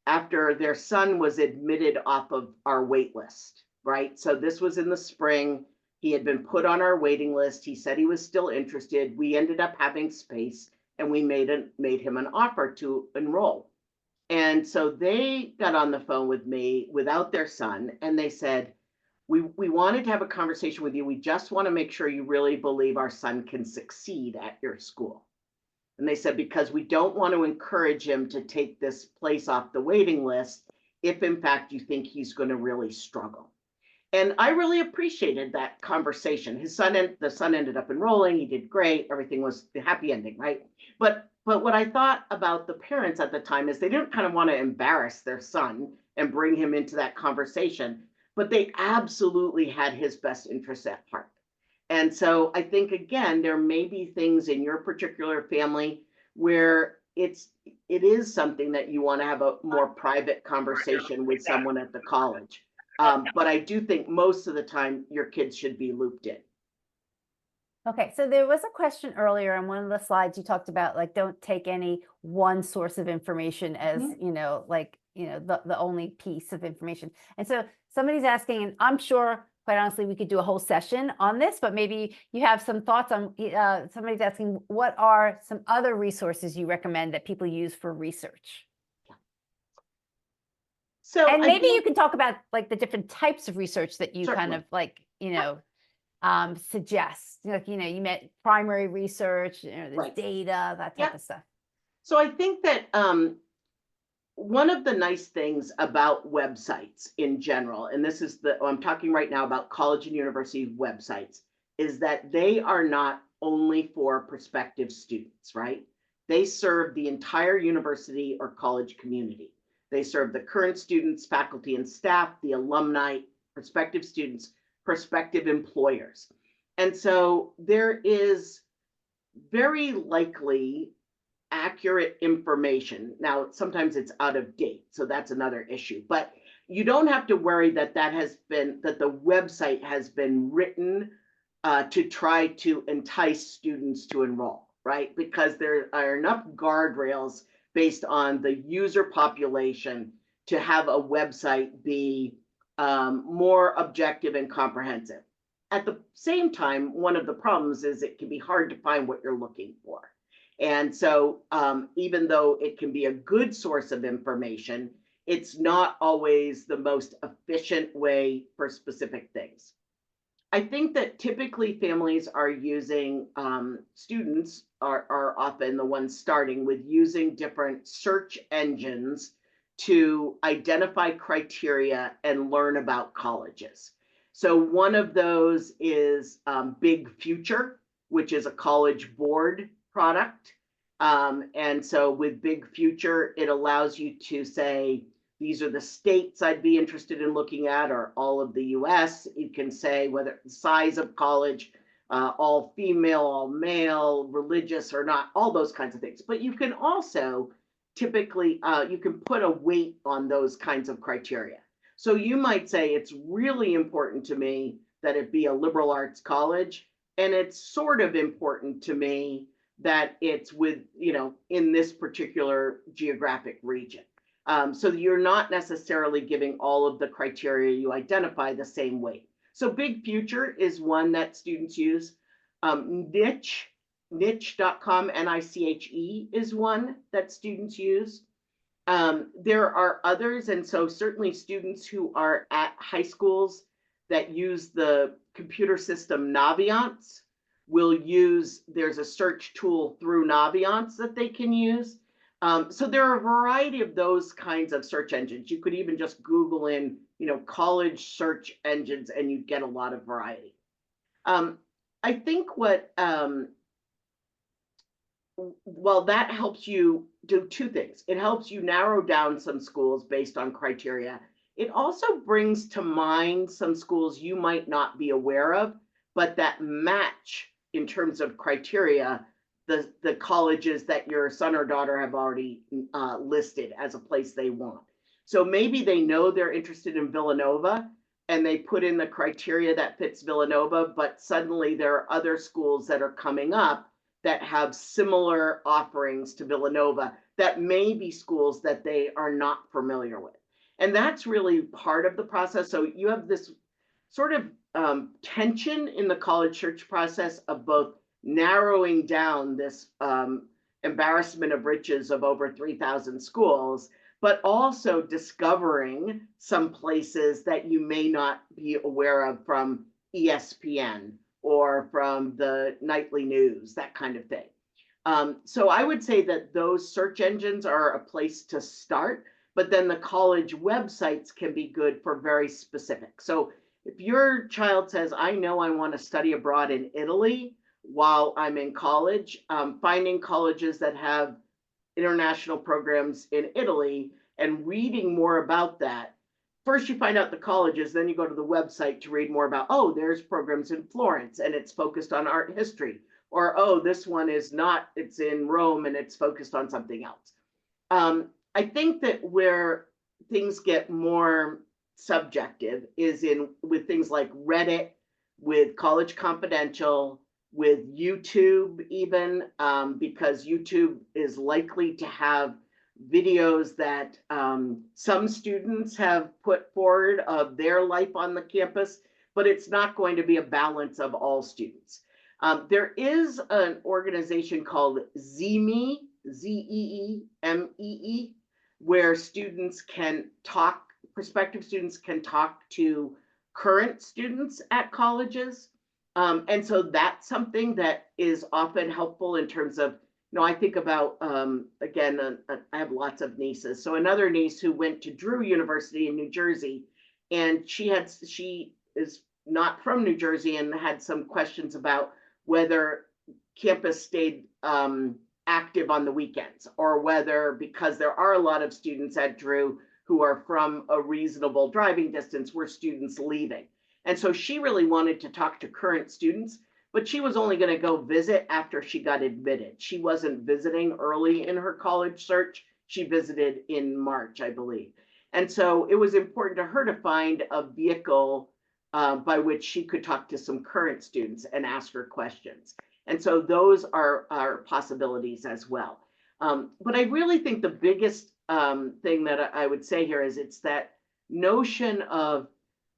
after their son was admitted off of our wait list, right? So this was in the spring. He had been put on our waiting list. He said he was still interested. We ended up having space, and we made him an offer to enroll. And so they got on the phone with me without their son, and they said, we wanted to have a conversation with you. We just want to make sure you really believe our son can succeed at your school. And they said, because we don't want to encourage him to take this place off the waiting list if, in fact, you think he's going to really struggle. And I really appreciated that conversation. The son ended up enrolling. He did great. Everything was a happy ending, right? But what I thought about the parents at the time is they didn't kind of want to embarrass their son and bring him into that conversation, but they absolutely had his best interests at heart. And so I think again, there may be things in your particular family where it is something that you want to have a more private conversation with someone at the college. But I do think most of the time your kids should be looped in. Okay, so there was a question earlier on one of the slides you talked about, like, don't take any one source of information as, Mhm. like, the only piece of information. And so somebody's asking, and I'm sure, quite honestly, we could do a whole session on this, but maybe you have some thoughts on, somebody's asking, what are some other resources you recommend that people use for research? So And I maybe you think can talk about like the different types of research that you kind certainly. of like, Yeah. suggest. Like, you met primary research, there's Right. data, that Yeah. type of stuff. So I think that one of the nice things about websites in general, and this is I'm talking right now about college and university websites, is that they are not only for prospective students, right? They serve the entire university or college community. They serve the current students, faculty and staff, the alumni, prospective students, prospective employers. And so there is very likely accurate information. Now, sometimes it's out of date, so that's another issue. But you don't have to worry that that the website has been written to try to entice students to enroll, right? Because there are enough guardrails based on the user population to have a website be more objective and comprehensive. At the same time, one of the problems is it can be hard to find what you're looking for. And so, even though it can be a good source of information, it's not always the most efficient way for specific things. I think that typically families are using, students are often the ones starting with using different search engines to identify criteria and learn about colleges. So one of those is Big Future, which is a college board product. And so with Big Future, it allows you to say, these are the states I'd be interested in looking at, or all of the US. You can say whether the size of college, all female, all male, religious or not, all those kinds of things. But you can also typically, you can put a weight on those kinds of criteria. So you might say it's really important to me that it be a liberal arts college, and it's sort of important to me that it's in this particular geographic region. So you're not necessarily giving all of the criteria you identify the same weight. So Big Future is one that students use. Niche.com, Niche is one that students use. There are others, and so certainly students who are at high schools that use the computer system Naviance will use, there's a search tool through Naviance that they can use. So there are a variety of those kinds of search engines. You could even just Google in, college search engines, and you'd get a lot of variety. I think well, that helps you do two things. It helps you narrow down some schools based on criteria. It also brings to mind some schools you might not be aware of, but that match in terms of criteria, the colleges that your son or daughter have already listed as a place they want. So maybe they know they're interested in Villanova and they put in the criteria that fits Villanova, but suddenly there are other schools that are coming up that have similar offerings to Villanova that may be schools that they are not familiar with. And that's really part of the process. So you have this sort of tension in the college search process of both narrowing down this embarrassment of riches of over 3,000 schools, but also discovering some places that you may not be aware of from ESPN or from the nightly news, that kind of thing. So I would say that those search engines are a place to start, but then the college websites can be good for very specific. So if your child says, I know I want to study abroad in Italy while I'm in college, finding colleges that have international programs in Italy and reading more about that. First, you find out the colleges, then you go to the website to read more about, oh, there's programs in Florence and it's focused on art history. Or, oh, this one is not, it's in Rome and it's focused on something else. I think that where things get more subjective is in with things like Reddit, with College Confidential, with YouTube, even because YouTube is likely to have videos that some students have put forward of their life on the campus, but it's not going to be a balance of all students. There is an organization called ZEEMee, ZEEMEE, where students can talk, prospective students can talk to current students at colleges. And so that's something that is often helpful in terms of, I think about, again, I have lots of nieces. So another niece who went to Drew University in New Jersey, and she is not from New Jersey and had some questions about whether campus stayed active on the weekends, or whether, because there are a lot of students at Drew who are from a reasonable driving distance, were students leaving. And so she really wanted to talk to current students, but she was only going to go visit after she got admitted. She wasn't visiting early in her college search. She visited in March, I believe. And so it was important to her to find a vehicle by which she could talk to some current students and ask her questions. And so those are possibilities as well. But I really think the biggest thing that I would say here is it's that notion of,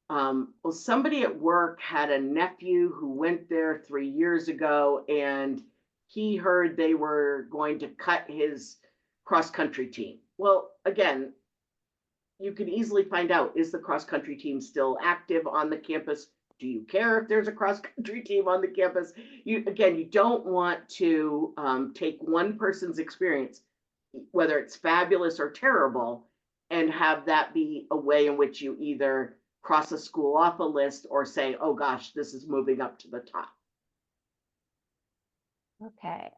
well, somebody at work had a nephew who went there 3 years ago, and he heard they were going to cut his cross-country team. Well, again, you can easily find out, is the cross-country team still active on the campus? Do you care if there's a cross-country team on the campus? You don't want to take one person's experience, whether it's fabulous or terrible, and have that be a way in which you either cross a school off a list or say, oh gosh, this is moving up to the top. Okay.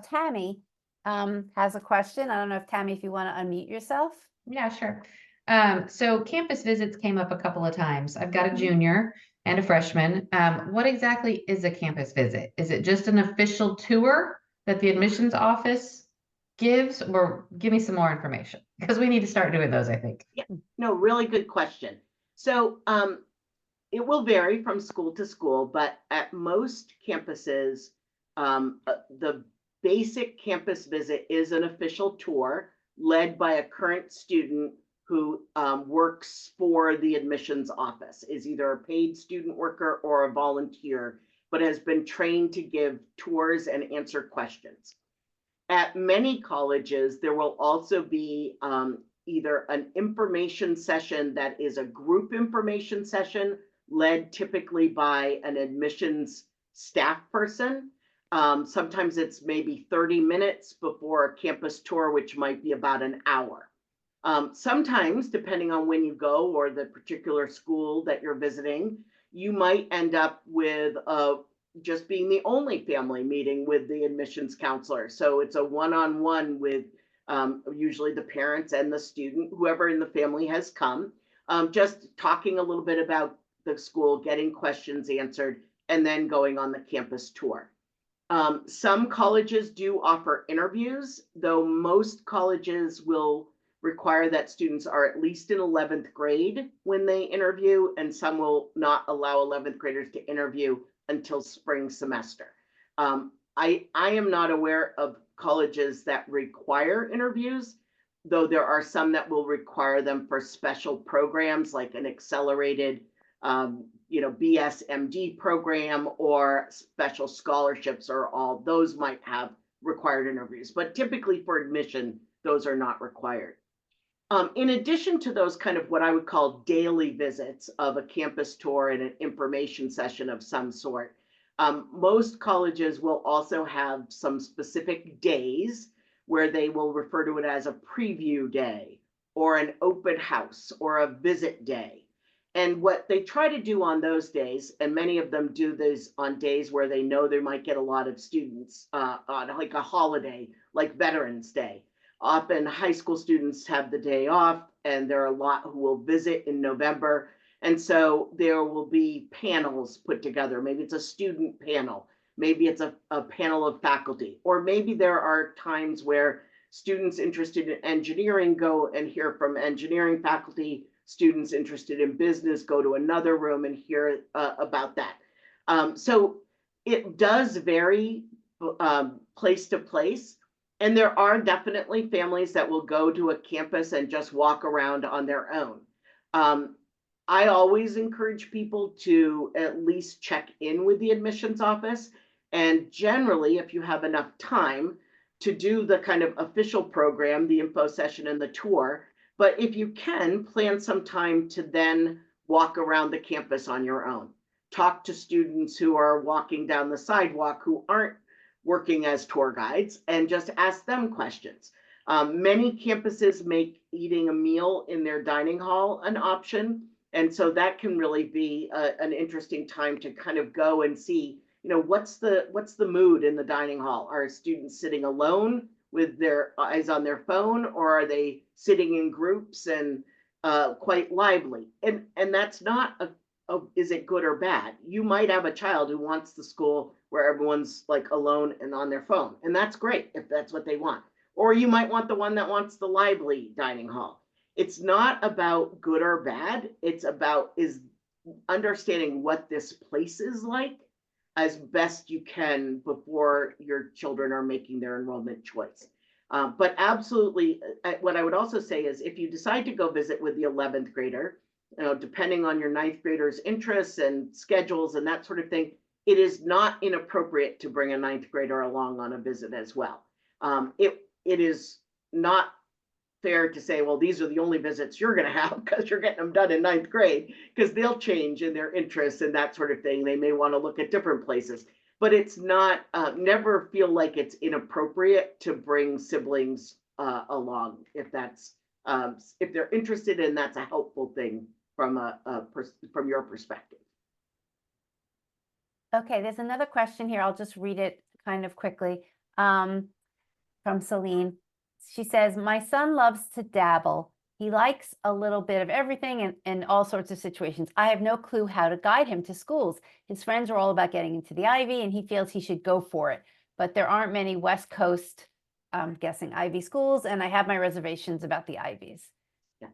Tammy has a question. I don't know if Tammy, if you want to unmute yourself. Yeah, sure. So campus visits came up a couple of times. I've got a junior and a freshman. What exactly is a campus visit? Is it just an official tour that the admissions office gives, or give me some more information? Because we need to start doing those, I think. Yeah, no, really good question. So it will vary from school to school, but at most campuses, the basic campus visit is an official tour led by a current student who works for the admissions office, is either a paid student worker or a volunteer, but has been trained to give tours and answer questions. At many colleges, there will also be either an information session that is a group information session led typically by an admissions staff person. Sometimes it's maybe 30 minutes before a campus tour, which might be about an hour. Sometimes, depending on when you go or the particular school that you're visiting, you might end up with just being the only family meeting with the admissions counselor. So it's a one-on-one with usually the parents and the student, whoever in the family has come, just talking a little bit about the school, getting questions answered, and then going on the campus tour. Some colleges do offer interviews, though most colleges will require that students are at least in 11th grade when they interview, and some will not allow 11th graders to interview until spring semester. I am not aware of colleges that require interviews, though there are some that will require them for special programs like an accelerated BSMD program or special scholarships, or all those might have required interviews. But typically for admission, those are not required. In addition to those kind of what I would call daily visits of a campus tour and an information session of some sort, most colleges will also have some specific days where they will refer to it as a preview day or an open house or a visit day. And what they try to do on those days, and many of them do this on days where they know they might get a lot of students on like a holiday, like Veterans Day. Often high school students have the day off, and there are a lot who will visit in November. And so there will be panels put together. Maybe it's a student panel, maybe it's a panel of faculty, or maybe there are times where students interested in engineering go and hear from engineering faculty. Students interested in business go to another room and hear about that. So it does vary place to place. And there are definitely families that will go to a campus and just walk around on their own. I always encourage people to at least check in with the admissions office. And generally, if you have enough time to do the kind of official program, the info session and the tour, but if you can, plan some time to then walk around the campus on your own. Talk to students who are walking down the sidewalk who aren't working as tour guides, and just ask them questions. Many campuses make eating a meal in their dining hall an option. And so that can really be an interesting time to kind of go and see, what's the mood in the dining hall? Are students sitting alone with their eyes on their phone, or are they sitting in groups and quite lively? And that's not is it good or bad? You might have a child who wants the school where everyone's like alone and on their phone, and that's great if that's what they want. Or you might want the one that wants the lively dining hall. It's not about good or bad. It's about is understanding what this place is like as best you can before your children are making their enrollment choice. But absolutely, what I would also say is if you decide to go visit with the 11th grader, depending on your 9th grader's interests and schedules and that sort of thing, it is not inappropriate to bring a 9th grader along on a visit as well. It is not fair to say, well, these are the only visits you're going to have because you're getting them done in 9th grade, because they'll change in their interests and that sort of thing. They may want to look at different places, but it's not, never feel like it's inappropriate to bring siblings along if that's, if they're interested in, that's a helpful thing from from your perspective. Okay, there's another question here. I'll just read it kind of quickly from Celine. She says, my son loves to dabble. He likes a little bit of everything in all sorts of situations. I have no clue how to guide him to schools. His friends are all about getting into the Ivy, and he feels he should go for it. But there aren't many West Coast, I'm guessing, Ivy schools, and I have my reservations about the Ivies. Yeah.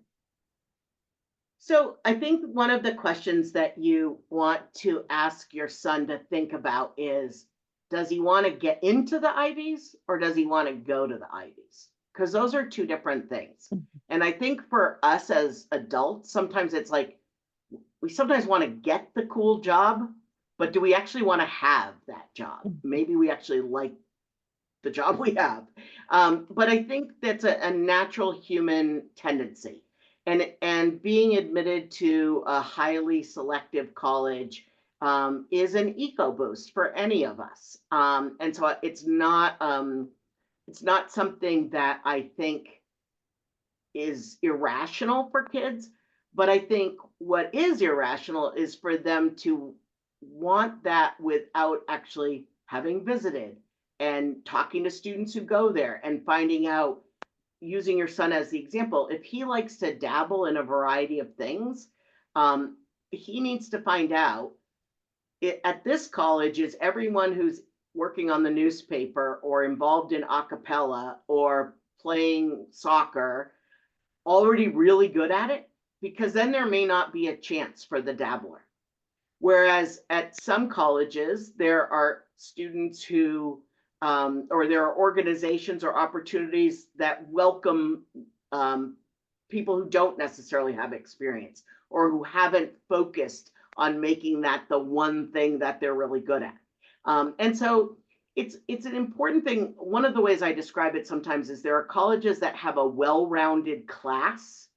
So I think one of the questions that you want to ask your son to think about is, does he want to get into the Ivies or does he want to go to the Ivies? Because those are two different things. And I think for us as adults, sometimes it's like, we sometimes want to get the cool job, but do we actually want to have that job? Maybe we actually like the job we have. But I think that's a natural human tendency. And being admitted to a highly selective college is an eco boost for any of us. And so it's not something that I think is irrational for kids, but I think what is irrational is for them to want that without actually having visited and talking to students who go there and finding out, using your son as the example, if he likes to dabble in a variety of things, he needs to find out at this college is everyone who's working on the newspaper or involved in a cappella or playing soccer already really good at it, because then there may not be a chance for the dabbler. Whereas at some colleges, there are students who, or there are organizations or opportunities that welcome people who don't necessarily have experience or who haven't focused on making that the one thing that they're really good at. And so it's an important thing. One of the ways I describe it sometimes is there are colleges that have a well-rounded class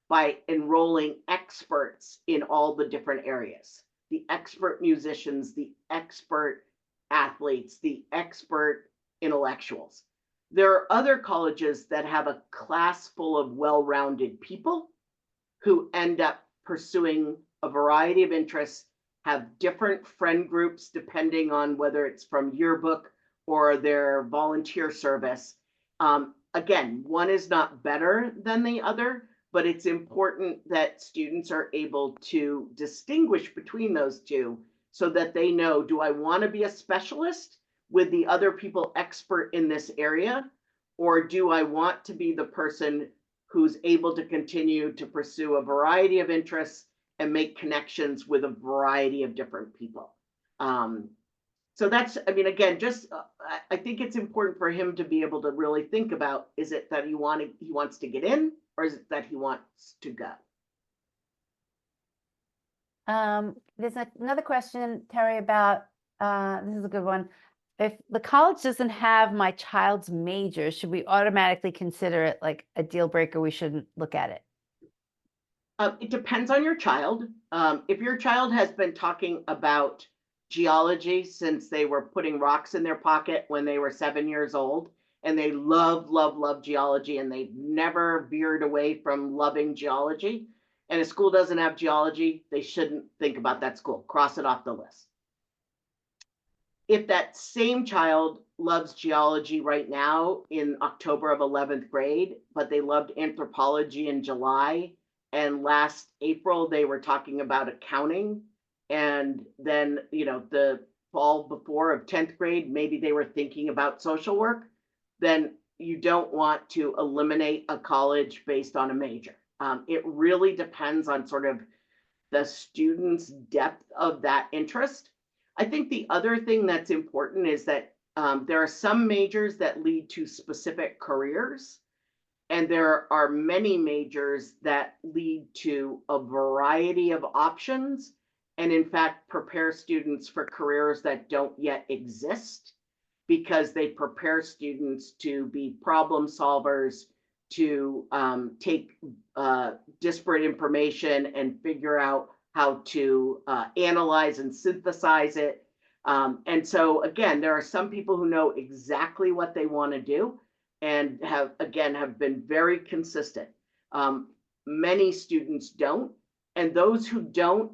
by enrolling experts in all the different areas, the expert musicians, the expert athletes, the expert intellectuals. There are other colleges that have a class full of well-rounded people who end up pursuing a variety of interests, have different friend groups depending on whether it's from yearbook or their volunteer service. Again, one is not better than the other, but it's important that students are able to distinguish between those two so that they know, do I want to be a specialist with the other people expert in this area, or do I want to be the person who's able to continue to pursue a variety of interests and make connections with a variety of different people? So that's, I mean, again, just I think it's important for him to be able to really think about, is it that he wants to get in, or is it that he wants to go? There's another question, Terry, about this is a good one. If the college doesn't have my child's major, should we automatically consider it like a deal breaker? We shouldn't look at it. It depends on your child. If your child has been talking about geology since they were putting rocks in their pocket when they were 7 years old, and they love geology, and they've never veered away from loving geology, and a school doesn't have geology, they shouldn't think about that school. Cross it off the list. If that same child loves geology right now in October of 11th grade, but they loved anthropology in July, and last April they were talking about accounting, and then, you know, the fall before of 10th grade, maybe they were thinking about social work, then you don't want to eliminate a college based on a major. It really depends on sort of the student's depth of that interest. I think the other thing that's important is that there are some majors that lead to specific careers, and there are many majors that lead to a variety of options, and in fact prepare students for careers that don't yet exist, because they prepare students to be problem solvers, to take disparate information and figure out how to analyze and synthesize it. And so again, there are some people who know exactly what they want to do and have been very consistent. Many students don't, and those who don't,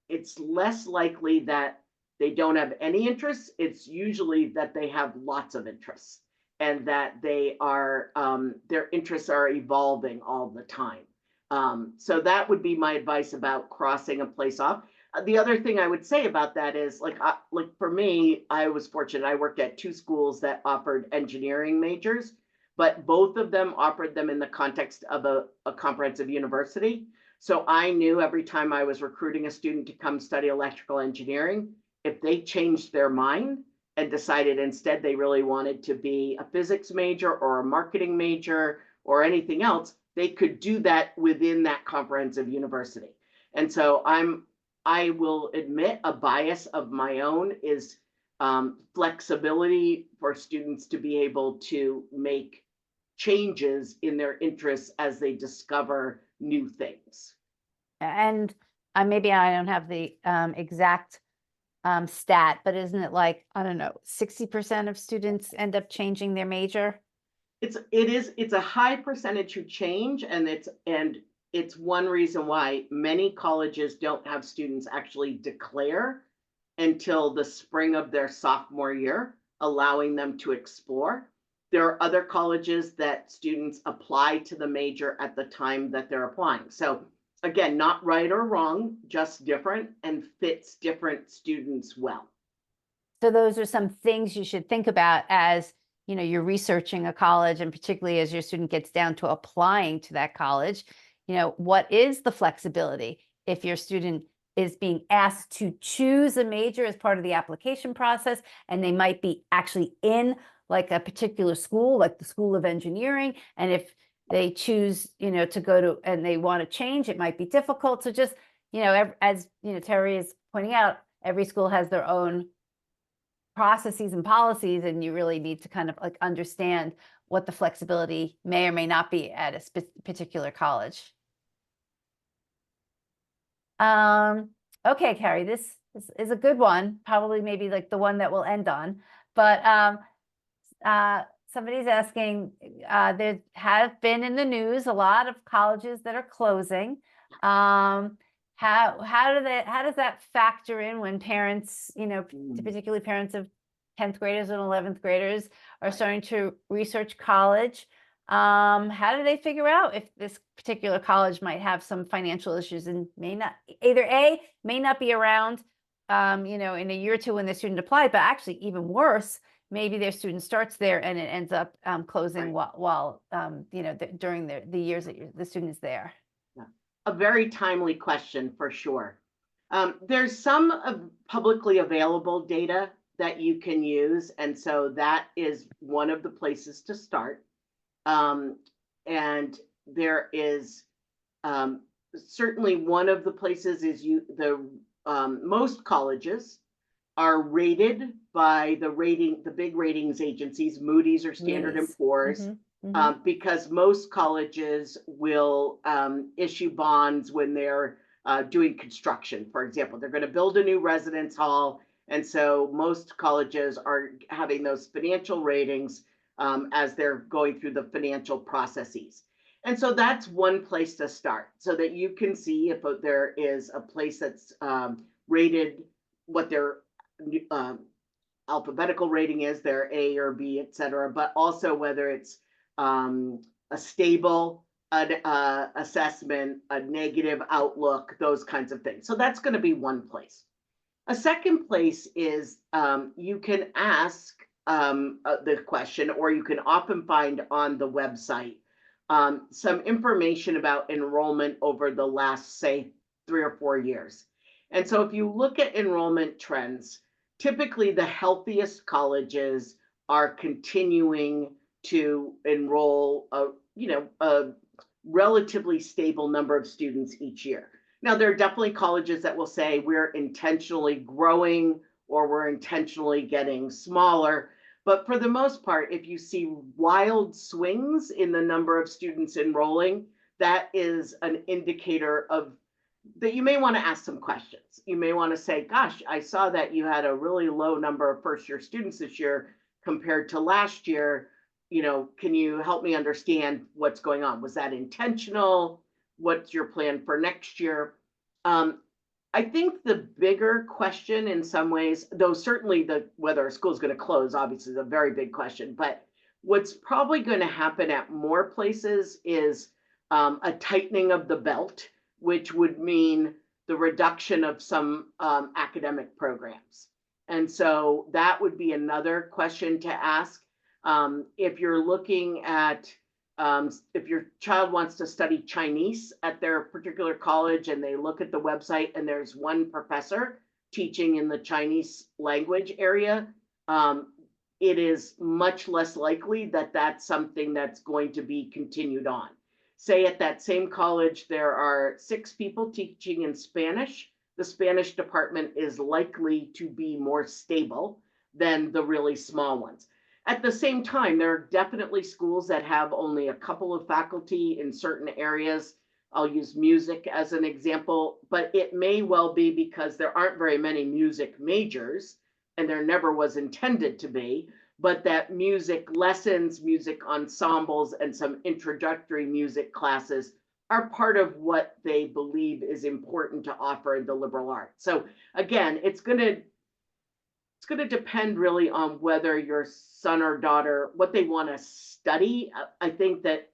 it's less likely that they don't have any interests. It's usually that they have lots of interests, and that they are their interests are evolving all the time. So that would be my advice about crossing a place off. The other thing I would say about that is, like for me, I was fortunate. I worked at 2 schools that offered engineering majors, but both of them offered them in the context of a comprehensive university. So I knew every time I was recruiting a student to come study electrical engineering, if they changed their mind and decided instead they really wanted to be a physics major or a marketing major or anything else, they could do that within that comprehensive university. And so I will admit a bias of my own is flexibility for students to be able to make changes in their interests as they discover new things. And maybe I don't have the exact stat, but isn't it like, I don't know, 60% of students end up changing their major? It's a high percentage who change, and it's one reason why many colleges don't have students actually declare until the spring of their sophomore year, allowing them to explore. There are other colleges that students apply to the major at the time that they're applying. So again, not right or wrong, just different and fits different students well. So those are some things you should think about as, you know, you're researching a college, and particularly as your student gets down to applying to that college. You know, what is the flexibility if your student is being asked to choose a major as part of the application process, and they might be actually in like a particular school, like the School of Engineering, and if they choose, you know, to go to and they want to change, it might be difficult. So just, you know, as you know, Terry is pointing out, every school has their own processes and policies, and you really need to kind of like understand what the flexibility may or may not be at a particular college. Okay, Carrie, this is a good one, probably maybe like the one that we'll end on. But somebody's asking, there have been in the news a lot of colleges that are closing. How does that factor in when parents, you know, particularly parents of 10th graders and 11th graders are starting to research college? How do they figure out if this particular college might have some financial issues and may not, either A, may not be around, you know, in a year or two when the student applied, but actually even worse, maybe their student starts there and it ends up closing while you know, during the years that the student is there. A very timely question for sure. There's some publicly available data that you can use, and so that is one of the places to start. And there is certainly one of the places is most colleges are rated by the big ratings agencies, Moody's or Standard and Poor's. Because most colleges will issue bonds when they're doing construction. For example, they're going to build a new residence hall. And so most colleges are having those financial ratings as they're going through the financial processes. And so that's one place to start so that you can see if there is a place that's rated what their alphabetical rating is, their A or B, et cetera, but also whether it's a stable assessment, a negative outlook, those kinds of things. So that's going to be one place. A second place is you can ask the question, or you can often find on the website some information about enrollment over the last, say, 3 or 4 years. And so if you look at enrollment trends, typically the healthiest colleges are continuing to enroll a relatively stable number of students each year. Now, there are definitely colleges that will say we're intentionally growing or we're intentionally getting smaller. But for the most part, if you see wild swings in the number of students enrolling, that is an indicator of that you may want to ask some questions. You may want to say, gosh, I saw that you had a really low number of first-year students this year compared to last year. You know, can you help me understand what's going on? Was that intentional? What's your plan for next year? I think the bigger question in some ways, though certainly whether a school is going to close, obviously is a very big question, but what's probably going to happen at more places is a tightening of the belt, which would mean the reduction of some academic programs. And so that would be another question to ask. If you're looking at, if your child wants to study Chinese at their particular college and they look at the website and there's one professor teaching in the Chinese language area, it is much less likely that that's something that's going to be continued on. Say at that same college, there are 6 people teaching in Spanish. The Spanish department is likely to be more stable than the really small ones. At the same time, there are definitely schools that have only a couple of faculty in certain areas. I'll use music as an example, but it may well be because there aren't very many music majors, and there never was intended to be, but that music lessons, music ensembles, and some introductory music classes are part of what they believe is important to offer in the liberal arts. So again, it's going to depend really on whether your son or daughter, what they want to study. I think that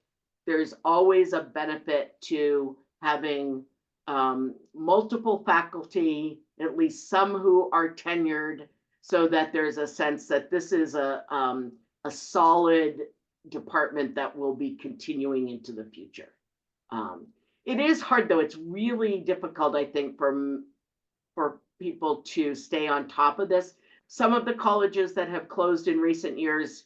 there's always a benefit to having multiple faculty, at least some who are tenured, so that there's a sense that this is a solid department that will be continuing into the future. It is hard though. It's really difficult, I think, for people to stay on top of this. Some of the colleges that have closed in recent years,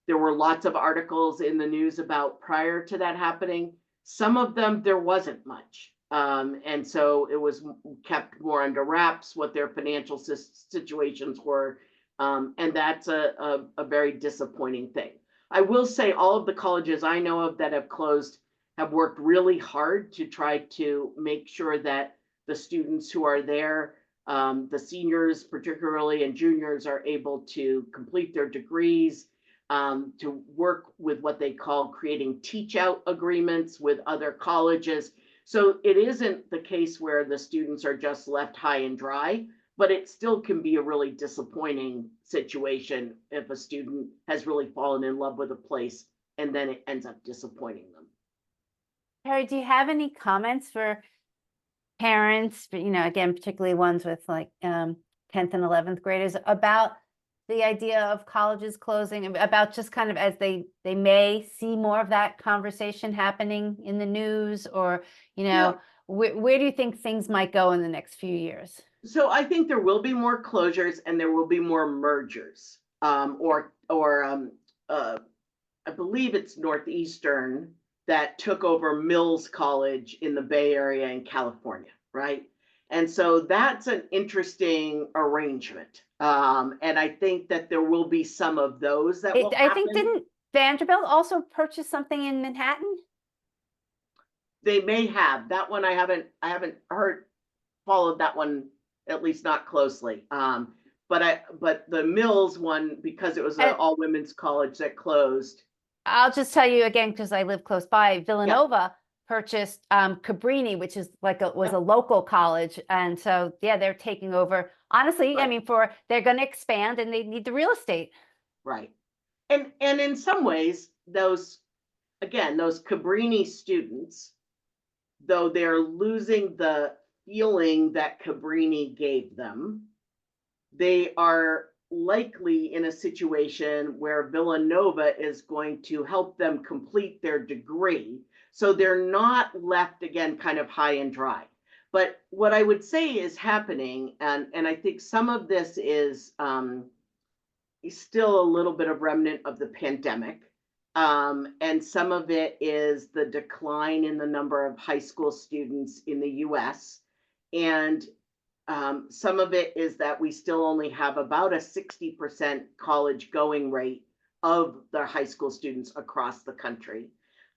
there were lots of articles in the news about prior to that happening. Some of them, there wasn't much. And so it was kept more under wraps what their financial situations were. And that's a very disappointing thing. I will say all of the colleges I know of that have closed have worked really hard to try to make sure that the students who are there, the seniors particularly and juniors, are able to complete their degrees, to work with what they call creating teach out agreements with other colleges. So it isn't the case where the students are just left high and dry, but it still can be a really disappointing situation if a student has really fallen in love with a place and then it ends up disappointing them. Harry, do you have any comments for parents, again, particularly ones with like 10th and 11th graders, about the idea of colleges closing, about just kind of as they may see more of that conversation happening in the news, or, Yeah. where do you think things might go in the next few years? So I think there will be more closures and there will be more mergers, I believe it's Northeastern that took over Mills College in the Bay Area in California, right? And so that's an interesting arrangement. And I think that there will be some of those that will I think, happen. didn't Vanderbilt also purchase something in Manhattan? They may have. That one I haven't followed that one, at least not closely. But the Mills one, because it was an all women's college that closed. I'll just tell you again, because I live close by, Villanova purchased Cabrini, which is was a local college. And so, yeah, they're taking over. Honestly, I mean, they're going to expand and they need the real estate. Right. And in some ways, those Cabrini students, though they're losing the feeling that Cabrini gave them, they are likely in a situation where Villanova is going to help them complete their degree. So they're not left again kind of high and dry. But what I would say is happening, and I think some of this is still a little bit of remnant of the pandemic. And some of it is the decline in the number of high school students in the US. And some of it is that we still only have about a 60% college going rate of the high school students across the country,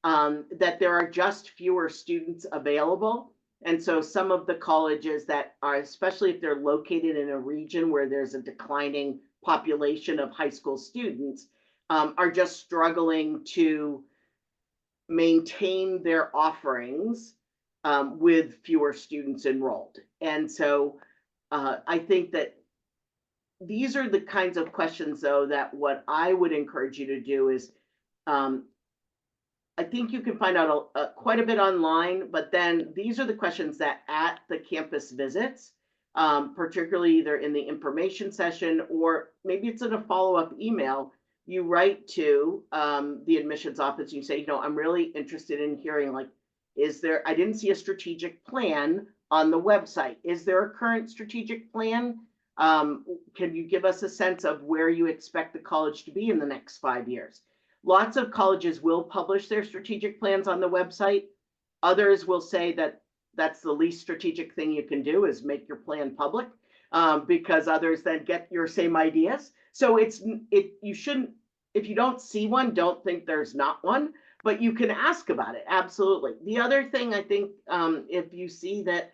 that there are just fewer students available. And so some of the colleges that are, especially if they're located in a region where there's a declining population of high school students, are just struggling to maintain their offerings with fewer students enrolled. And so I think that these are the kinds of questions, though, that what I would encourage you to do is, I think you can find out quite a bit online, but then these are the questions that at the campus visits, particularly either in the information session or maybe it's in a follow-up email, you write to the admissions office and you say, I'm really interested in hearing, like, I didn't see a strategic plan on the website. Is there a current strategic plan? Can you give us a sense of where you expect the college to be in the next 5 years? Lots of colleges will publish their strategic plans on the website. Others will say that that's the least strategic thing you can do is make your plan public, because others then get your same ideas. So you shouldn't, if you don't see one, don't think there's not one, but you can ask about it. Absolutely. The other thing I think, if you see that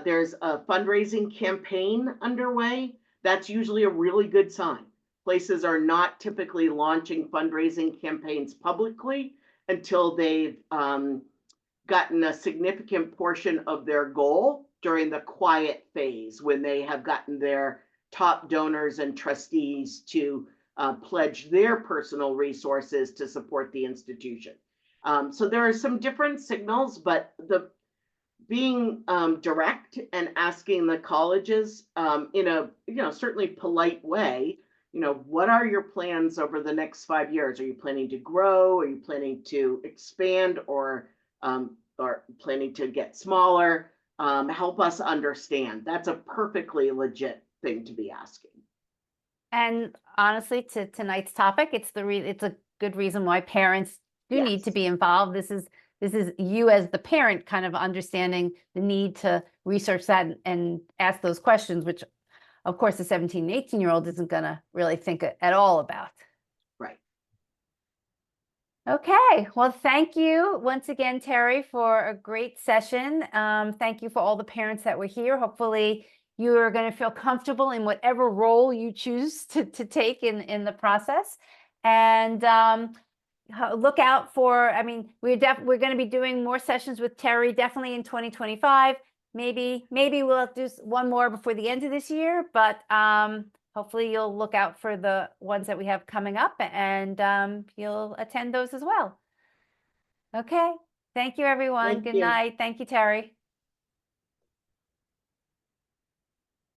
there's a fundraising campaign underway, that's usually a really good sign. Places are not typically launching fundraising campaigns publicly until they've gotten a significant portion of their goal during the quiet phase, when they have gotten their top donors and trustees to pledge their personal resources to support the institution. So there are some different signals, but being direct and asking the colleges in a certainly polite way, what are your plans over the next 5 years? Are you planning to grow? Are you planning to expand, or planning to get smaller? Help us understand. That's a perfectly legit thing to be asking. And honestly, to tonight's topic, it's a good reason why parents do need to Yes. be involved. This is you as the parent kind of understanding the need to research that and ask those questions, which of course the 17 and 18-year-old isn't going to really think at all about. Right. Okay, well, thank you once again, Terry, for a great session. Thank you for all the parents that were here. Hopefully you're going to feel comfortable in whatever role you choose to take in the process. And look out for, I mean, we're going to be doing more sessions with Terry, definitely in 2025. Maybe we'll do one more before the end of this year, but hopefully you'll look out for the ones that we have coming up, and you'll attend those as well. Okay. Thank you, everyone. Thank Good you. night. Thank you, Terry.